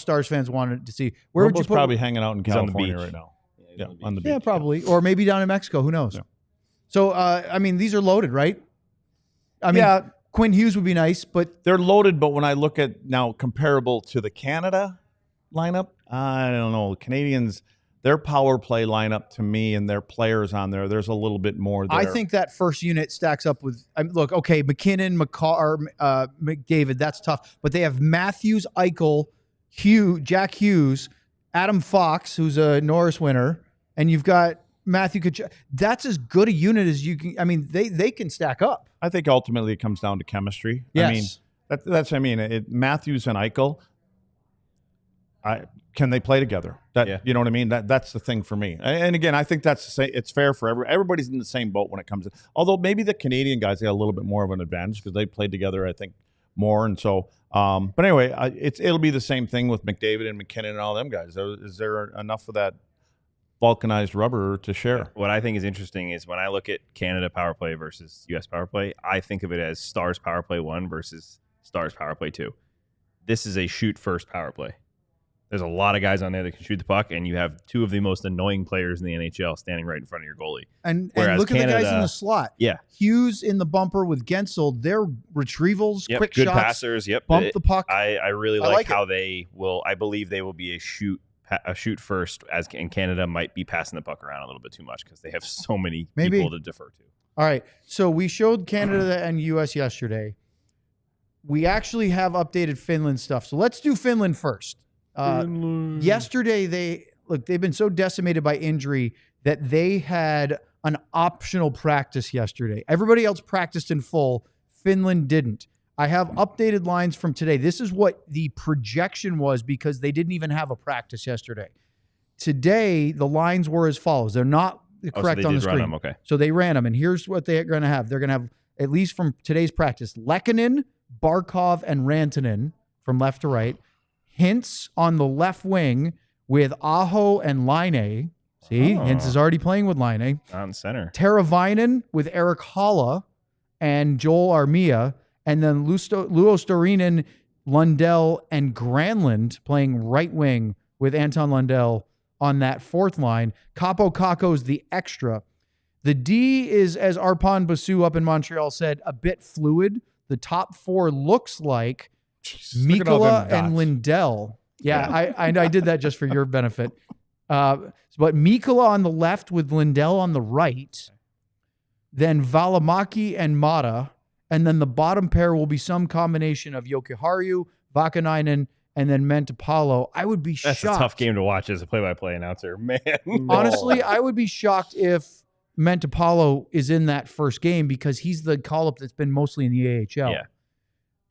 Stars fans wanted to see. Where would you
Robo's
put
probably hanging out in
He's on the
California
beach.
right now.
He's
Yeah,
on the beach.
on the beach.
Yeah, probably. Or maybe down in Mexico. Who knows?
Yeah.
So, these are loaded, right? I mean, Quinn Hughes would be nice, but
They're loaded, but when I look at now comparable to the Canada lineup, I don't know. Canadians, their power play lineup to me and their players on there's a little bit more there.
I think that first unit stacks up with McKinnon, McDavid, that's tough. But they have Matthews, Eichel, Jack Hughes, Adam Fox, who's a Norris winner, and you've got Matthew Tkachuk. That's as good a unit as you can. I mean, they can stack up.
I think ultimately it comes down to chemistry.
Yes.
I mean, Matthews and Eichel, can they play together? You know what I mean? That's the thing for me. And again, I think it's fair for everybody's in the same boat when it comes to. Although maybe the Canadian guys got a little bit more of an advantage because they played together, I think, more. And so, but anyway, it'll be the same thing with McDavid and McKinnon and all them guys. Is there enough of that vulcanized rubber to share?
What I think is interesting is when I look at Canada power play versus U.S. power play, I think of it as Stars power play 1 versus Stars power play 2. This is a shoot first power play. There's a lot of guys on there that can shoot the puck, and you have two of the most annoying players in the NHL standing right in front of your goalie.
And
Whereas
look at the guys
Canada-
in the slot.
Yeah.
Hughes in the bumper with Gensel. Their retrievals,
Yep,
quick
good
shots,
passers. Yep,
bump the puck.
I really
I
like
like
how they will. I believe they will be a shoot first, as in Canada might be passing the puck around a little bit too much because they have so many
Maybe.
people to defer to.
All right. So we showed Canada and U.S. yesterday. We actually have updated Finland stuff. So let's do Finland first. Yesterday, they've been so decimated by injury that they had an optional practice yesterday. Everybody else practiced in full. Finland didn't. I have updated lines from today. This is what the projection was because they didn't even have a practice yesterday. Today, the lines were as follows. They're not correct
so
on
they
the
did run
screen.
them, okay.
So they ran them, and here's what they're going to have. They're going to have, at least from today's practice, Lehkonen, Barkov, and Rantanen from left to right. Hintz on the left wing with Aho and Laine. See, Hintz is already playing with Laine.
On center.
Teravainen with Eric Halla and Joel Armia. And then Luo Storinen, Lundell, and Granlund playing right wing with Anton Lundell on that fourth line. Capo Caco's the extra. The D is, as Arpon Basu up in Montreal said, a bit fluid. The top four looks like Mikkola and Lindell. Yeah, I did that just for your benefit. But Mikkola on the left with Lindell on the right. Then Valimaki and Mata. And then the bottom pair will be some combination of Jokiharju, Vakanainen, and then Mentapalo. I would be
That's
shocked.
a tough game to watch as a play-by-play announcer, man.
Honestly, I would be shocked if Mentapalo is in that first game because he's the call-up that's been mostly in the AHL.
Yeah.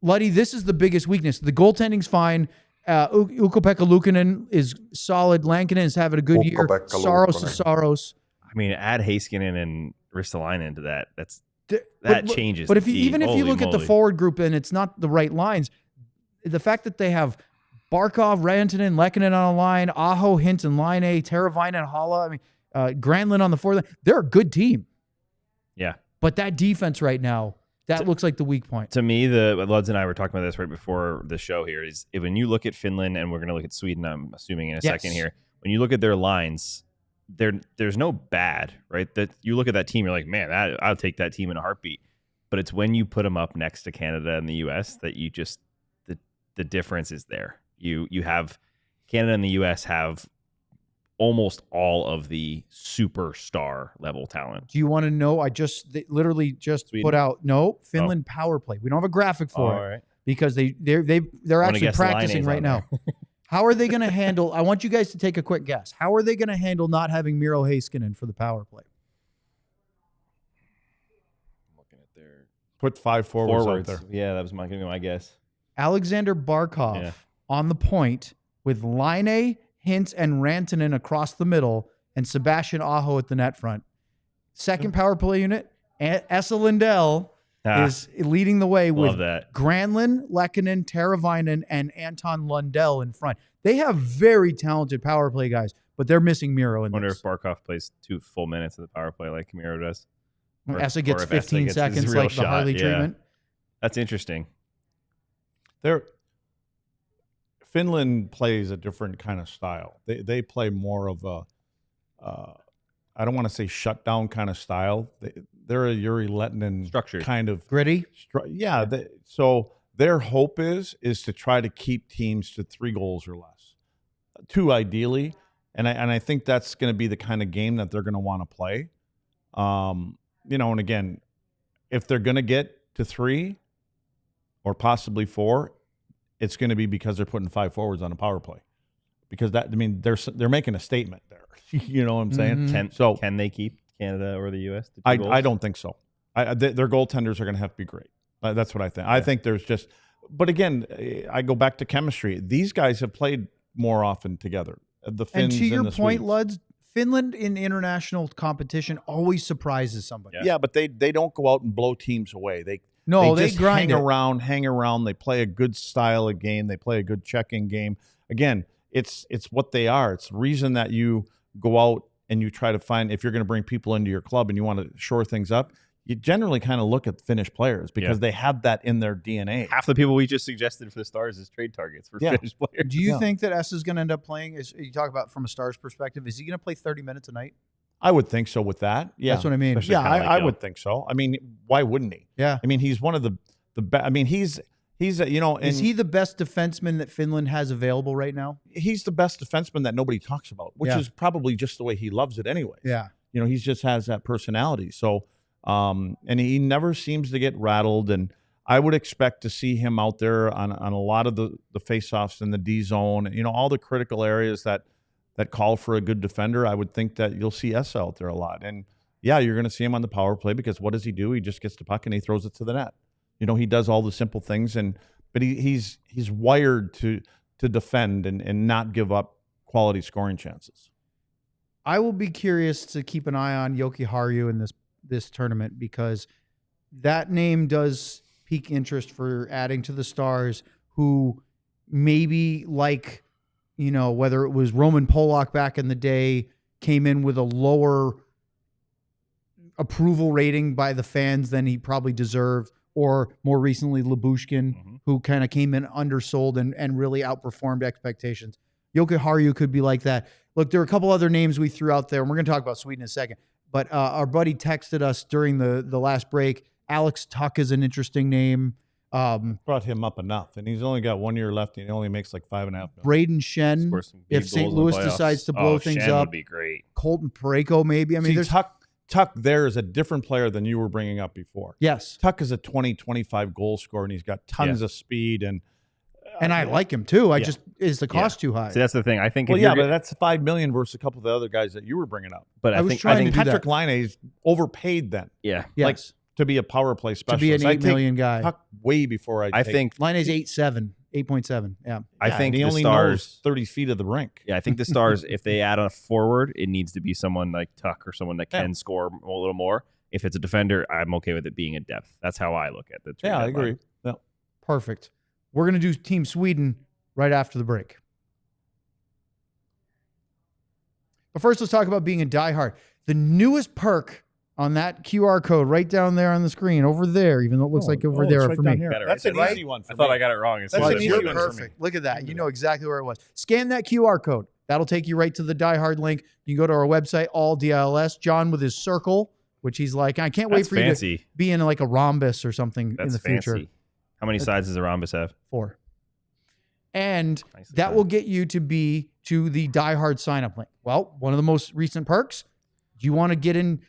Luddy, this is the biggest weakness. The goaltending's fine. Ukko-Pekka Luukkonen is solid. Lankinen is having a good year. Saros is Saros.
I mean, add Heiskanen and Ristolainen to that.
But
Changes.
But if
the
you, even if you
Holy
look at the
moly.
forward group and it's not the right lines, the fact that they have Barkov, Rantanen, Lehkonen on a line, Aho, Hintz, and Laine, Teravainen, Halla, Granlund on the fourth line, they're a good team.
Yeah.
But that defense right now, That looks like the weak point.
To me, the Luds and I were talking about this right before the show here, is when you look at Finland, and we're going to look at Sweden, I'm assuming in a second here, when you look at their lines, there's no bad, right? That you look at that team, you're like, man, I'll take that team in a heartbeat. But it's when you put them up next to Canada and the U.S. that you just, the difference is there. You have Canada and the U.S. have almost all of the superstar level talent.
Do you want to know? They literally just
Sweden?
put out Finland power play. We don't have a graphic for it
Right.
because they're actually practicing right now. How are they going to handle? I want you guys to take a quick guess. How are they going to handle not having Miro Heiskanen for the power play?
Looking at their
Put 5 forwards out there.
Yeah, that was going to be my guess.
Alexander Barkov on the point with Laine, Hintz, and Rantanen across the middle, and Sebastian Aho at the net front. Second power play unit, Esa Lindell is leading the way with Granlund, Lehkonen, Teravainen, and Anton Lundell in front. They have very talented power play guys, but they're missing Miro in
I wonder
this.
if Barkov plays 2 full minutes of the power play like Miro does.
Esa gets
if
15
Esa gets his
seconds
real
like the Harley treatment.
That's interesting.
Finland plays a different kind of style. They play more of a, I don't want to say shutdown kind of style. They're a Yuri Lettinen
Structured.
kind of
Gritty.
So their hope is to try to keep teams to 3 goals or less, 2 ideally, and I think that's going to be the kind of game that they're going to want to play. And again, if they're going to get to 3 or possibly 4. It's going to be because they're putting 5 forwards on a power play, because they're making a statement there. You know what I'm saying?
Mm-hmm.
Can they keep Canada or the U.S. to 2
I
goals?
don't think so. Their goaltenders are going to have to be great. That's what I think. I think there's just, but again, I go back to chemistry. These guys have played more often together. The Finns
And to your
the
point,
Swedes.
Luds, Finland in international competition always surprises somebody.
Yeah, but they don't go out and blow teams away. They just
grind
hang around. They play a good style of game. They play a good checking game. Again, it's what they are. It's the reason that you go out and you try to find, if you're going to bring people into your club and you want to shore things up, you generally kind of look at Finnish players because they have that in their DNA.
Half the people we just suggested for the Stars is trade targets for Finnish players.
Do you think that Esa is going to end up playing, you talk about from a Stars perspective, is he going to play 30 minutes a night?
I would think so with that. Yeah.
That's what I mean.
Especially
Yeah,
kinda
I
like
would think so. I mean, why wouldn't he?
Yeah.
I mean, he's one of the best. I mean, he's and
is he the best defenseman that Finland has available right now?
he's the best defenseman that nobody talks about, which is probably just the way he loves it anyway.
Yeah.
He just has that personality. So, and he never seems to get rattled. And I would expect to see him out there on a lot of the faceoffs in the D zone, all the critical areas that call for a good defender. I would think that you'll see Esa out there a lot. And yeah, you're going to see him on the power play because what does he do? He just gets the puck and he throws it to the net. He does all the simple things, but he's wired to defend and not give up quality scoring chances.
I will be curious to keep an eye on Joki Harju in this tournament because that name does pique interest for adding to the Stars, who maybe like, whether it was Roman Polak back in the day, came in with a lower approval rating by the fans than he probably deserved, or more recently Lyubushkin, who kind of came in undersold and really outperformed expectations. Joki Harju could be like that. Look, there are a couple other names we threw out there, and we're going to talk about Sweden in a second. But our buddy texted us during the last break. Alex Tuck is an interesting name.
Brought him up enough, and he's only got 1 year left, and he only makes like $5.5 million.
Braden Shen, if St. Louis decides to blow things
Shen
up,
would be great.
Colton Parayko maybe. I mean, there's
Tuck there is a different player than you were bringing up before.
Yes.
Tuck is a 20-25 goal scorer, and he's got tons of speed. And
I like him too. Is the cost too high?
See, that's the thing. I think.
Well, but that's $5 million versus a couple of the other guys that you were bringing up.
But I think
Patrick Laine's overpaid then.
Yeah.
Yes.
To be a power play specialist.
To be an $8 million guy.
Tuck way before
I think
Laine's 8.7. Yeah.
I think
he
the
only
Stars
knows 30 feet of the rink.
Yeah, I think the Stars, if they add a forward, it needs to be someone like Tuck or someone that can score a little more. If it's a defender, I'm okay with it being a depth. That's how I look at the trade deadline.
I agree. Yeah.
Perfect. We're going to do Team Sweden right after the break. But first, let's talk about being a diehard. The newest perk on that QR code right down there on the screen, over there, even though it looks like over there
right
for
down
me.
here.
Got it
That's
right
an
there.
easy one for
I thought
me.
I got it wrong.
That's
Well,
an easy
you're
one for me.
perfect. Look at that. You know exactly where it was. Scan that QR code. That'll take you right to the Die Hard link. You can go to our website, all DLS. John with his circle, which he's like, I can't wait
That's
for you
fancy.
to be in like a rhombus or something
That's
in the
fancy.
future.
How many sides does a rhombus have?
4. And
Nicely
that
done.
will get you to the Die Hard sign up link. Well, one of the most recent perks, you want to get in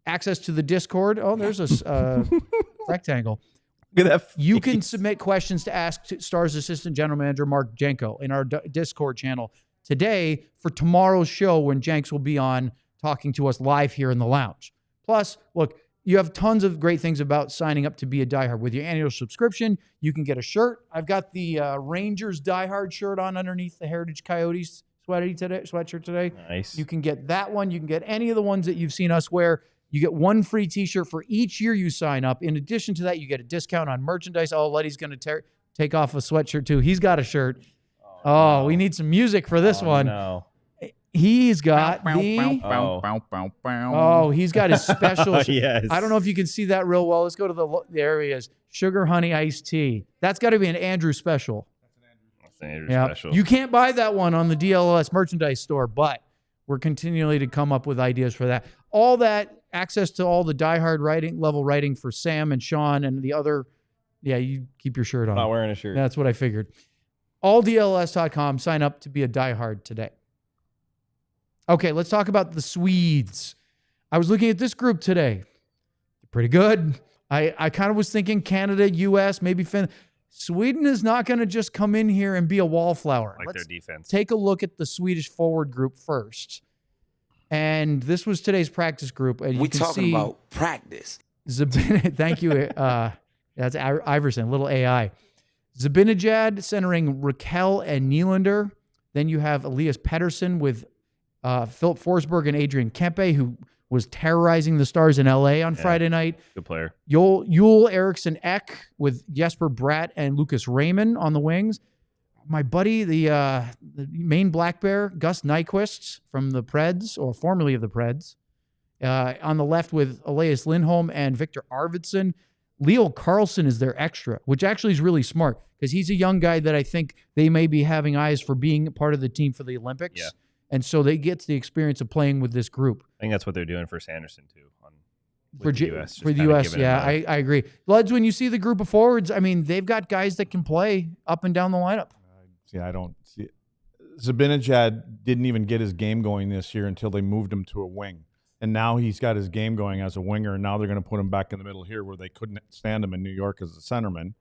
access to the Discord. Oh, there's a rectangle.
Look at that.
You can submit questions to ask Stars Assistant General Manager Mark Jenko in our Discord channel today for tomorrow's show when Jenks will be on talking to us live here in the lounge. Plus, look, you have tons of great things about signing up to be a diehard. With your annual subscription, you can get a shirt. I've got the Rangers diehard shirt on underneath the Heritage Coyotes sweatshirt today.
Nice.
You can get that one. You can get any of the ones that you've seen us wear. You get one free t-shirt for each year you sign up. In addition to that, you get a discount on merchandise. Oh, Letty's going to take off a sweatshirt too. He's got a shirt. Oh, we need some music for this one.
No.
He's got the... Oh, he's got his special...
Yes.
I don't know if you can see that real well. Let's go to the areas. Sugar honey iced tea. That's got to be an Andrew special.
That's an Andrew
Yeah.
special.
You can't buy that one on the DLS merchandise store, but we're continually to come up with ideas for that. All that, access to all the diehard level writing for Sam and Sean and the other... Yeah, you keep your shirt on.
Not wearing a shirt.
That's what I figured. AllDLS.com. Sign up to be a diehard today. Okay, let's talk about the Swedes. I was looking at this group today. Pretty good. I kind of was thinking Canada, U.S., maybe Finland. Sweden is not going to just come in here and be a wallflower.
Like
Let's
their defense.
take a look at the Swedish forward group first. And this was today's practice group. And you can
talking
see
about practice.
Thank you. That's Iverson, little AI. Zabinajad centering Raquel and Nylander. Then you have Elias Pettersson with Philip Forsberg and Adrian Kempe, who was terrorizing the Stars in L.A. on Friday night.
Good player.
Yul Eriksson Ek with Jesper Bratt and Lucas Raymond on the wings. My buddy, the Maine Black Bear, Gus Nyquist from the Preds, or formerly of the Preds. On the left with Elias Lindholm and Victor Arvidsson. Leo Carlson is their extra, which actually is really smart because he's a young guy that I think they may be having eyes for being part of the team for the Olympics.
Yeah.
And so they get the experience of playing with this group.
I think that's what they're doing for Sanderson, too.
For
the U.S.
For the U.S., yeah, I agree. Bloods, when you see the group of forwards, I mean, they've got guys that can play up and down the lineup.
I don't see it. Zabinajad didn't even get his game going this year until they moved him to a wing. And now he's got his game going as a winger, and now they're going to put him back in the middle here where they couldn't stand him in New York as a centerman.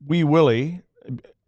Wee Willie,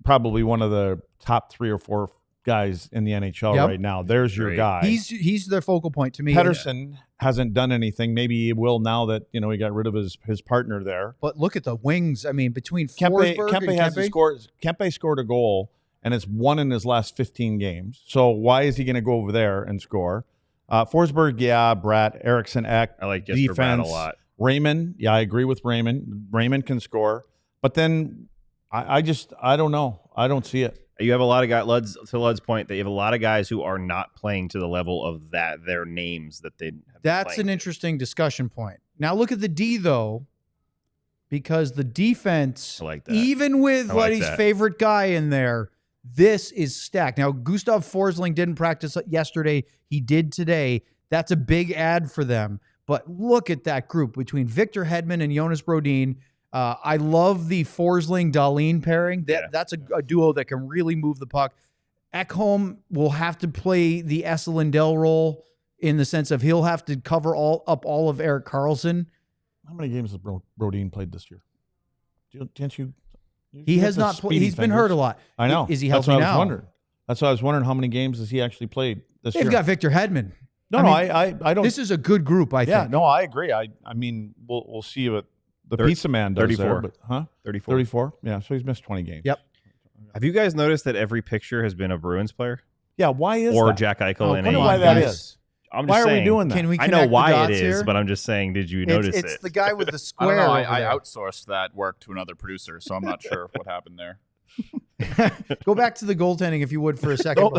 probably one of the top 3 or 4 guys in the NHL right now. There's your guy.
He's their focal point to me.
Pedersen hasn't done anything. Maybe he will now that he got rid of his partner there.
But look at the wings. I mean, between
Kempe
Forsberg and
hasn't scored. Kempe scored a goal, and it's 1 in his last 15 games. So why is he going to go over there and score? Forsberg, yeah. Bratt, Eriksson Ek.
I like Jesper Bratt a lot.
Raymond, yeah, I agree with Raymond. Raymond can score, but then I don't know. I don't see it.
You have a lot of guys, to Lud's point, that you have a lot of guys who are not playing to the level of their names that they have.
That's an interesting discussion point. Now look at the D, though, because the defense,
I like that.
even with Letty's
that.
favorite guy in there, this is stacked. Now, Gustav Forsling didn't practice yesterday. He did today. That's a big add for them. But look at that group between Victor Hedman and Jonas Brodin. I love the Forsling-Dahlin pairing. That's a duo that can really move the puck. Ekholm will have to play the Esa Lindell role in the sense of he'll have to cover all of Erik Karlsson.
How many games has Brodin played this year? Didn't you?
He has not played. He's been hurt a lot.
I know.
Is he healthy
now? That's why I was wondering how many games has he actually played this year.
They've got Victor Hedman.
I don't.
This is a good group, I think.
Yeah, no, I agree. I mean, we'll see what the pizza man does
34.
there. But,
34.
34? Yeah, so he's missed 20 games.
Yep.
Have you guys noticed that every picture has been a Bruins player?
Yeah, why is
or
that?
Jack Eichel
Oh,
in
come
a
on,
why that
guys.
is?
I'm just
Why are
saying,
we doing that?
Can we
I
connect
know
the
why
dots
it is,
here?
but I'm just saying, did you notice
It's
it?
the guy with the
I
square.
don't know.
over
I
there.
outsourced that work to another producer, so I'm not sure what happened there.
Go back to the goaltending if you would for a second.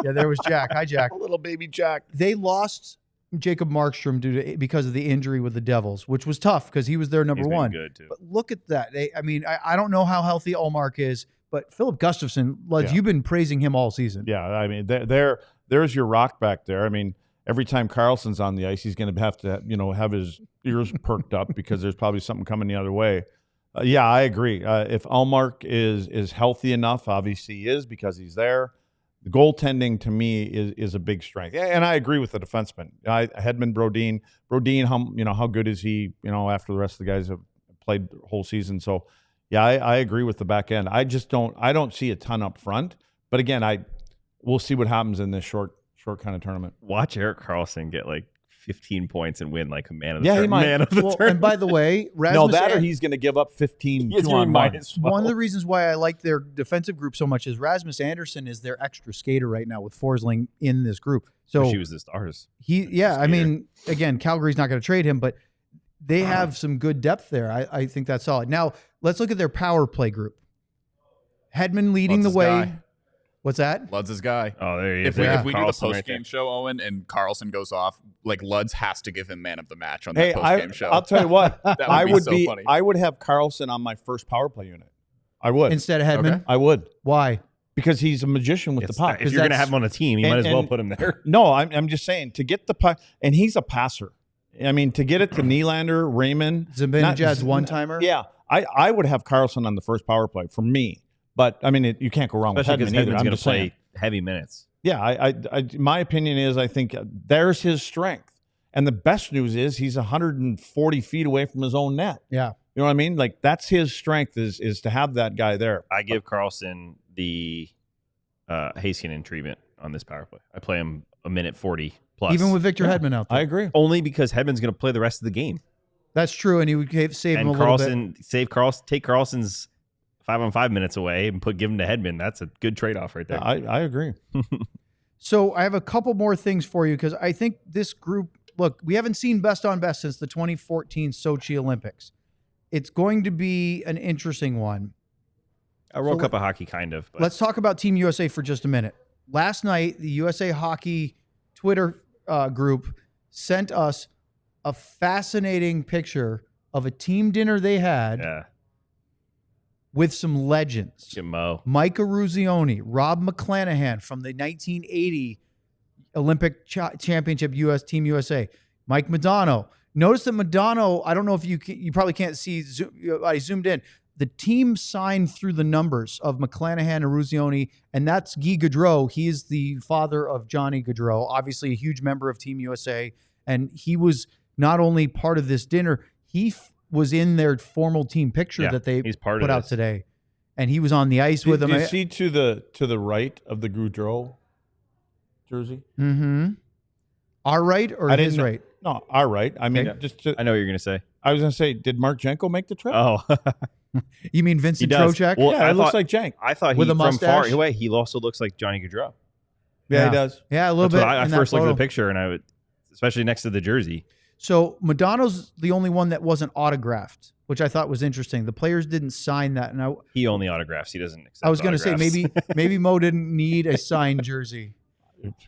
Yeah, there was Jack. Hi, Jack.
Little baby Jack.
They lost Jacob Markstrom because of the injury with the Devils, which was tough because he was their number
He's been
one.
good too.
But look at that. I don't know how healthy Ullmark is, but Philip Gustafsson, you've been praising him all season.
Yeah, I mean, there's your rock back there. I mean, every time Carlson's on the ice, he's going to have to, have his ears perked up because there's probably something coming the other way. Yeah, I agree. If Ullmark is healthy enough, obviously he is because he's there. The goaltending to me is a big strength, and I agree with the defenseman. Hedman, Brodin, how good is he? After the rest of the guys have played the whole season, so yeah, I agree with the back end. I don't see a ton up front, but again, we'll see what happens in this short kind of tournament.
Watch Erik Karlsson get like 15 points and win like a man of the
He might.
man of the tournament.
And by the way, Rasmus
or he's going to give up 15
He's
2
doing
on
minus
one.
One of the reasons why I like their defensive group so much is Rasmus Andersson is their extra skater right now with Forsling in this group. So
she was the Stars.
I mean, again, Calgary's not going to trade him, but they have some good depth there. I think that's solid. Now, let's look at their power play group. Hedman leading the way.
Guy.
What's that?
Lud's guy.
Oh, there you
If
go.
we do the
Karlsson
post
right
game
there.
show, Owen, and Carlson goes off, like Lud's has to give him man of the match on
Hey,
that post game show.
I'll tell you what.
That would be so funny.
I would have Carlson on my first power play unit. I would.
Instead of Hedman?
Okay.
I would.
Why?
Because he's a magician with the puck.
If you're going to have him on a team, you might as well put him there.
No, I'm just saying to get the puck, and he's a passer. I mean, to get it to Nylander, Raymond,
Zibanejad's one-timer?
Yeah, I would have Carlson on the first power play for me. But I mean, you can't go wrong
Especially
with
because
Hedman either.
Hedman's
I'm
going to
just
play
saying.
heavy minutes.
Yeah, I my opinion is I think there's his strength, and the best news is he's 140 feet away from his own net.
Yeah.
You know what I mean? Like that's his strength is to have that guy there.
I give Karlsson the Heiskanen treatment on this power play. I play him a minute 40 plus.
Even with Victor Hedman out there.
I agree.
Only because Hedman's going to play the rest of the game.
That's true, and he would save him
And
a little bit.
take Karlsson's 5-on-5 minutes away and give him to Hedman. That's a good trade-off right there.
I agree.
So I have a couple more things for you because I think this group, look, we haven't seen best on best since the 2014 Sochi Olympics. It's going to be an interesting one.
A World Cup of hockey, kind of. But
Let's talk about Team USA for just a minute. Last night, the USA Hockey Twitter group sent us a fascinating picture of a team dinner they had
yeah,
with some legends.
Jim Mo.
Mike Eruzione, Rob McClanahan from the 1980 Olympic Championship Team USA, Mike Modano. Notice that Modano, I don't know if you probably can't see, I zoomed in. The team signed through the numbers of McClanahan and Eruzione, and that's Guy Gaudreau. He is the father of Johnny Gaudreau, obviously a huge member of Team USA, and he was not only part of this dinner, he was in their formal team picture that they put out today, and he was on the ice with them.
Do you see to the right of the Gaudreau jersey?
Mm-hmm. Our right or his right?
No, our right. I mean,
I know what you're going to say.
I was going to say, did Mark Jenko make the trip?
Oh,
you mean Vincent
he does.
Trocheck?
Well,
yeah, it looks like Jank.
I thought
With
he,
a
from far
mustache?
away, he also looks like Johnny Gaudreau.
Yeah, he does.
Yeah, a little
That's
bit.
what I
in that
first looked at
photo.
the picture, and I would, especially next to the jersey.
So Madonna's the only one that wasn't autographed, which I thought was interesting. The players didn't sign that, and
He only autographs. He doesn't accept
I was going to say
autographs.
maybe Mo didn't need a signed jersey.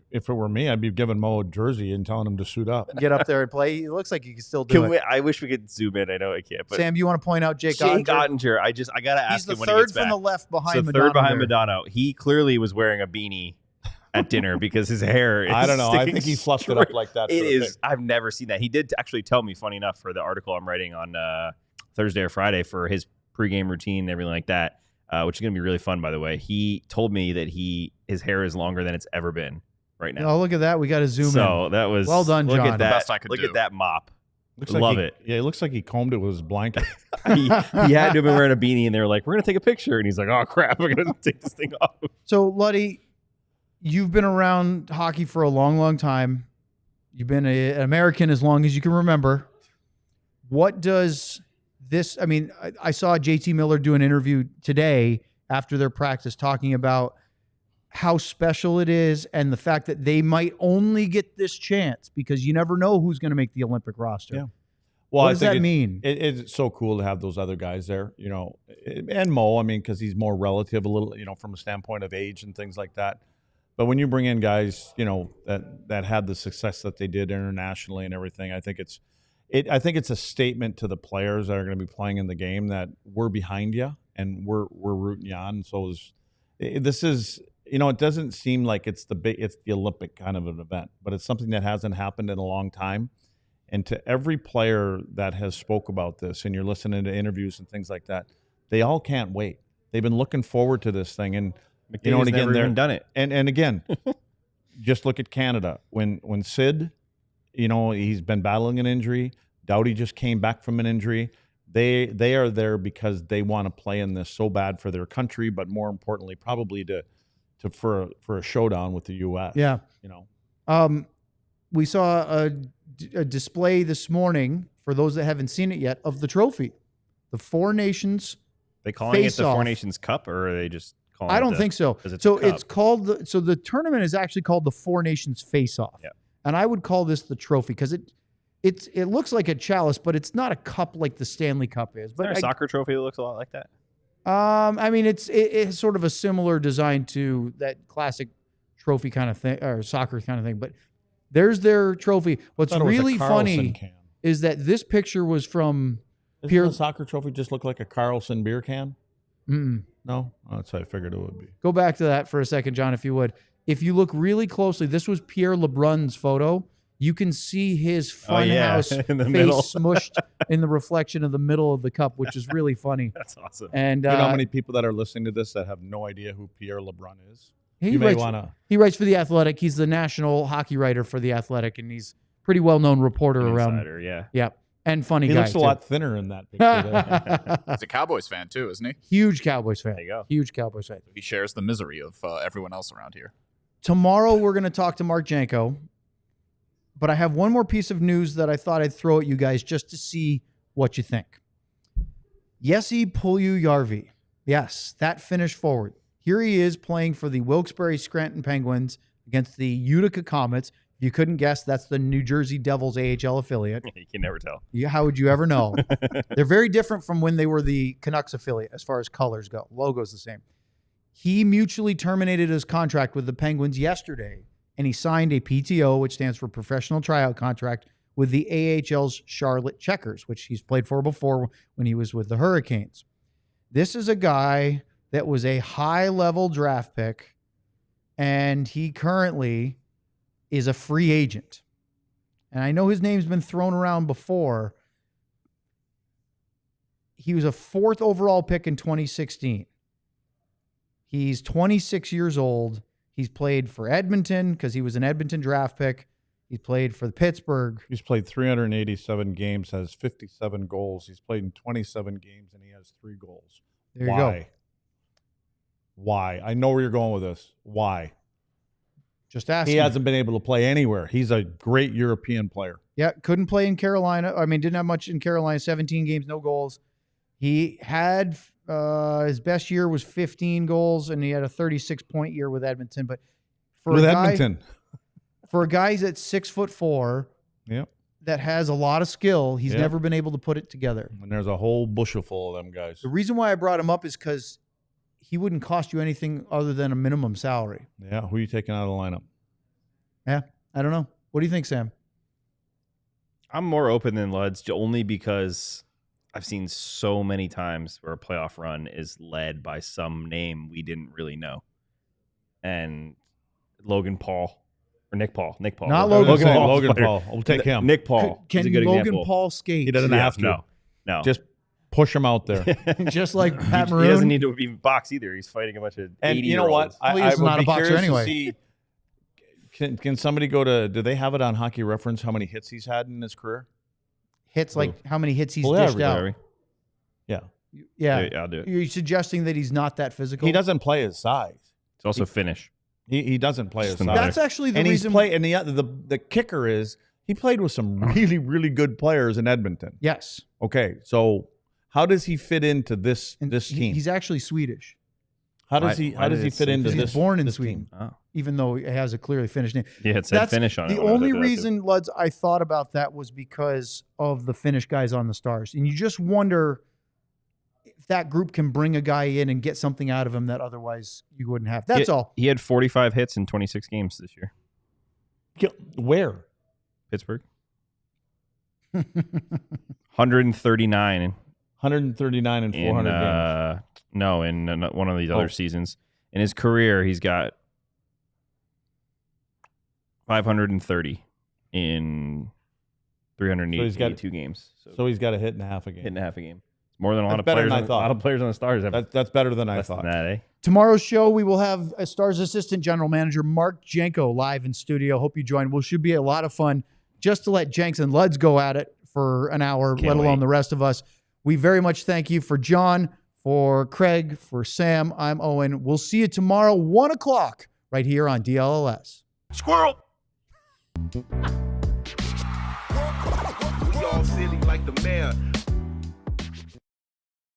If it were me, I'd be giving Mo a jersey and telling him to suit up.
Get up there and play. It looks like you can still do it.
I wish we could zoom in. I know I can't. But
Sam, you want to point out Jake
Jake
Ottinger?
Ottinger, I got to ask
He's the
him when he
third
gets back.
from the left behind
So
Madonna.
third behind
there.
Madonna. He clearly was wearing a beanie at dinner because his hair is
I don't know. I
sticking
think he fluffed it up
straight.
like that.
It
for the
is.
pic.
I've never seen that. He did actually tell me, funny enough, for the article I'm writing on Thursday or Friday for his pregame routine and everything like that, which is going to be really fun, by the way. He told me that his hair is longer than it's ever been right now.
Oh, look at that. We got to zoom in.
So that was
Well done,
Look
John.
at that.
Best I could
look
do.
at that mop.
Looks like
Love
he-
it.
Yeah, it looks like he combed it with his blanket.
he had to have been wearing a beanie, and they were like, "We're going to take a picture," and he's like, "Oh crap, I'm going to take this thing off."
So, Luddy, you've been around hockey for a long, long time. You've been an American as long as you can remember. What does this, I mean, I saw JT Miller do an interview today after their practice talking about how special it is and the fact that they might only get this chance because you never know who's going to make the Olympic roster.
Yeah. Well,
What
I
does
think
that mean?
It's so cool to have those other guys there, and Mo. I mean, because he's more relative, a little, from a standpoint of age and things like that. But when you bring in guys, that had the success that they did internationally and everything, I think it's a statement to the players that are going to be playing in the game that we're behind you and we're rooting you on. And so this is, it doesn't seem like it's the Olympic kind of an event, but it's something that hasn't happened in a long time. And to every player that has spoke about this, and you're listening to interviews and things like that, they all can't wait. They've been looking forward to this thing, and
McDavid's never even done it.
And again, just look at Canada. When Sid, he's been battling an injury. Doughty just came back from an injury. They are there because they want to play in this so bad for their country, but more importantly, probably for a showdown with the U.S.
Yeah. We saw a display this morning, for those that haven't seen it yet, of the trophy, the Four Nations.
They calling it the
Face-off.
Four Nations Cup, or are they just calling
I
it
don't think so.
'cause it's
So
a cup?
it's called the tournament is actually called the Four Nations Face-Off.
Yeah.
And I would call this the trophy because it looks like a chalice, but it's not a cup like the Stanley Cup is.
Is there
But
a soccer trophy that looks a lot like that?
I mean, it's sort of a similar design to that classic trophy kind of thing, or soccer kind of thing. But there's their trophy. What's
Thought it was a
really
Carlson
funny
can.
is that this picture was from
Doesn't
Pierre.
the soccer trophy just look like a Carlson beer can?
Mm-mm.
No, that's what I figured it would be.
Go back to that for a second, John, if you would. If you look really closely, this was Pierre LeBrun's photo. You can see his funhouse
in the
face
middle.
smushed in the reflection of the middle of the cup, which is really funny.
That's awesome.
And
You know how many people that are listening to this that have no idea who Pierre LeBrun is?
he
You may
writes,
want to.
he writes for The Athletic. He's the national hockey writer for The Athletic, and he's a pretty well-known reporter around.
Insider, yeah.
Yeah, and funny
He
guy.
looks a
too.
lot thinner in that picture. There.
He's a Cowboys fan too, isn't he?
Huge Cowboys fan.
There you go.
Huge Cowboys fan.
He shares the misery of everyone else around here.
Tomorrow we're going to talk to Mark Janko, but I have one more piece of news that I thought I'd throw at you guys just to see what you think. Jesse Puljujärvi. Yes, that Finnish forward. Here he is playing for the Wilkes-Barre Scranton Penguins against the Utica Comets. If you couldn't guess, that's the New Jersey Devils AHL affiliate.
You can never tell.
How would you ever know? They're very different from when they were the Canucks affiliate as far as colors go. Logo's the same. He mutually terminated his contract with the Penguins yesterday, and he signed a PTO, which stands for Professional Tryout Contract, with the AHL's Charlotte Checkers, which he's played for before when he was with the Hurricanes. This is a guy that was a high-level draft pick, and he currently is a free agent. And I know his name's been thrown around before. He was a 4th overall pick in 2016. He's 26 years old. He's played for Edmonton because he was an Edmonton draft pick. He played for Pittsburgh.
He's played 387 games, has 57 goals. He's played in 27 games, and he has 3 goals.
There you go.
Why? I know where you're going with this. Why?
Just asking.
He hasn't been able to play anywhere. He's a great European player.
Yeah, couldn't play in Carolina. I mean, didn't have much in Carolina. 17 games, no goals. He had his best year was 15 goals, and he had a 36-point year with Edmonton. But for
With
a guy,
Edmonton.
for a guy that's 6'4",
Yep.
that has a lot of skill, he's
Yep.
never been able to put it together.
And there's a whole bushel full of them guys.
The reason why I brought him up is because he wouldn't cost you anything other than a minimum salary.
Yeah. Who are you taking out of the lineup?
Yeah, I don't know. What do you think, Sam?
I'm more open than Luds, only because I've seen so many times where a playoff run is led by some name we didn't really know. And Logan Paul, or Nick Paul.
Not Logan Paul.
Logan Paul. We'll take him.
Nick Paul.
Can
is a good
Logan
example.
Paul skate?
He doesn't have to.
No.
Just push him out there.
Just like Pat
He
Maroon?
doesn't need to be box either. He's fighting a bunch of
And
80-year-olds.
you know what?
Well,
I
he's
would
not a
be
boxer
curious
anyway.
to see. Can somebody go to? Do they have it on Hockey Reference? How many hits he's had in his career?
Hits, like how many hits he's
Well,
dished out.
Larry?
Yeah,
Yeah.
I'll do it.
You're suggesting that he's not that physical?
he doesn't play his size.
It's also Finnish.
He doesn't play his
Just the
size.
matter.
That's actually the
and he's
reason.
played. And the kicker is he played with some really really good players in Edmonton.
Yes.
Okay, so how does he fit into this
And
team?
He's actually Swedish.
How does
Why-
he
why
how does
did
he
it
fit
say
into
He's
this?
born in
this
Sweden,
team?
Oh.
even though he has a clearly Finnish name.
Yeah, it said
That's
Finnish on it.
the
when I
only
looked it up, too.
reason, Luds, I thought about that was because of the Finnish guys on the Stars. And you just wonder, that group can bring a guy in and get something out of him that otherwise you wouldn't have. That's all.
He had 45 hits in 26 games this year.
Where?
Pittsburgh. 139
139 and 400 games.
No, in one of these other seasons. In his career, he's got 530 in 382 games.
So he's got a hit and a half a game.
Hitting half a game. More than a lot of
better
players.
than I thought.
A lot of players on the Stars have.
That's better than I
less
thought.
than that, eh?
Tomorrow's show, we will have a Stars assistant general manager, Mark Janko, live in studio. Hope you join. Well, should be a lot of fun just to let Jenks and Luds go at it for an hour, let alone the rest of us. We very much thank you for John, for Craig, for Sam. I'm Owen. We'll see you tomorrow, 1 o'clock, right here on DLLS.
Squirrel.
We all silly like the mayor.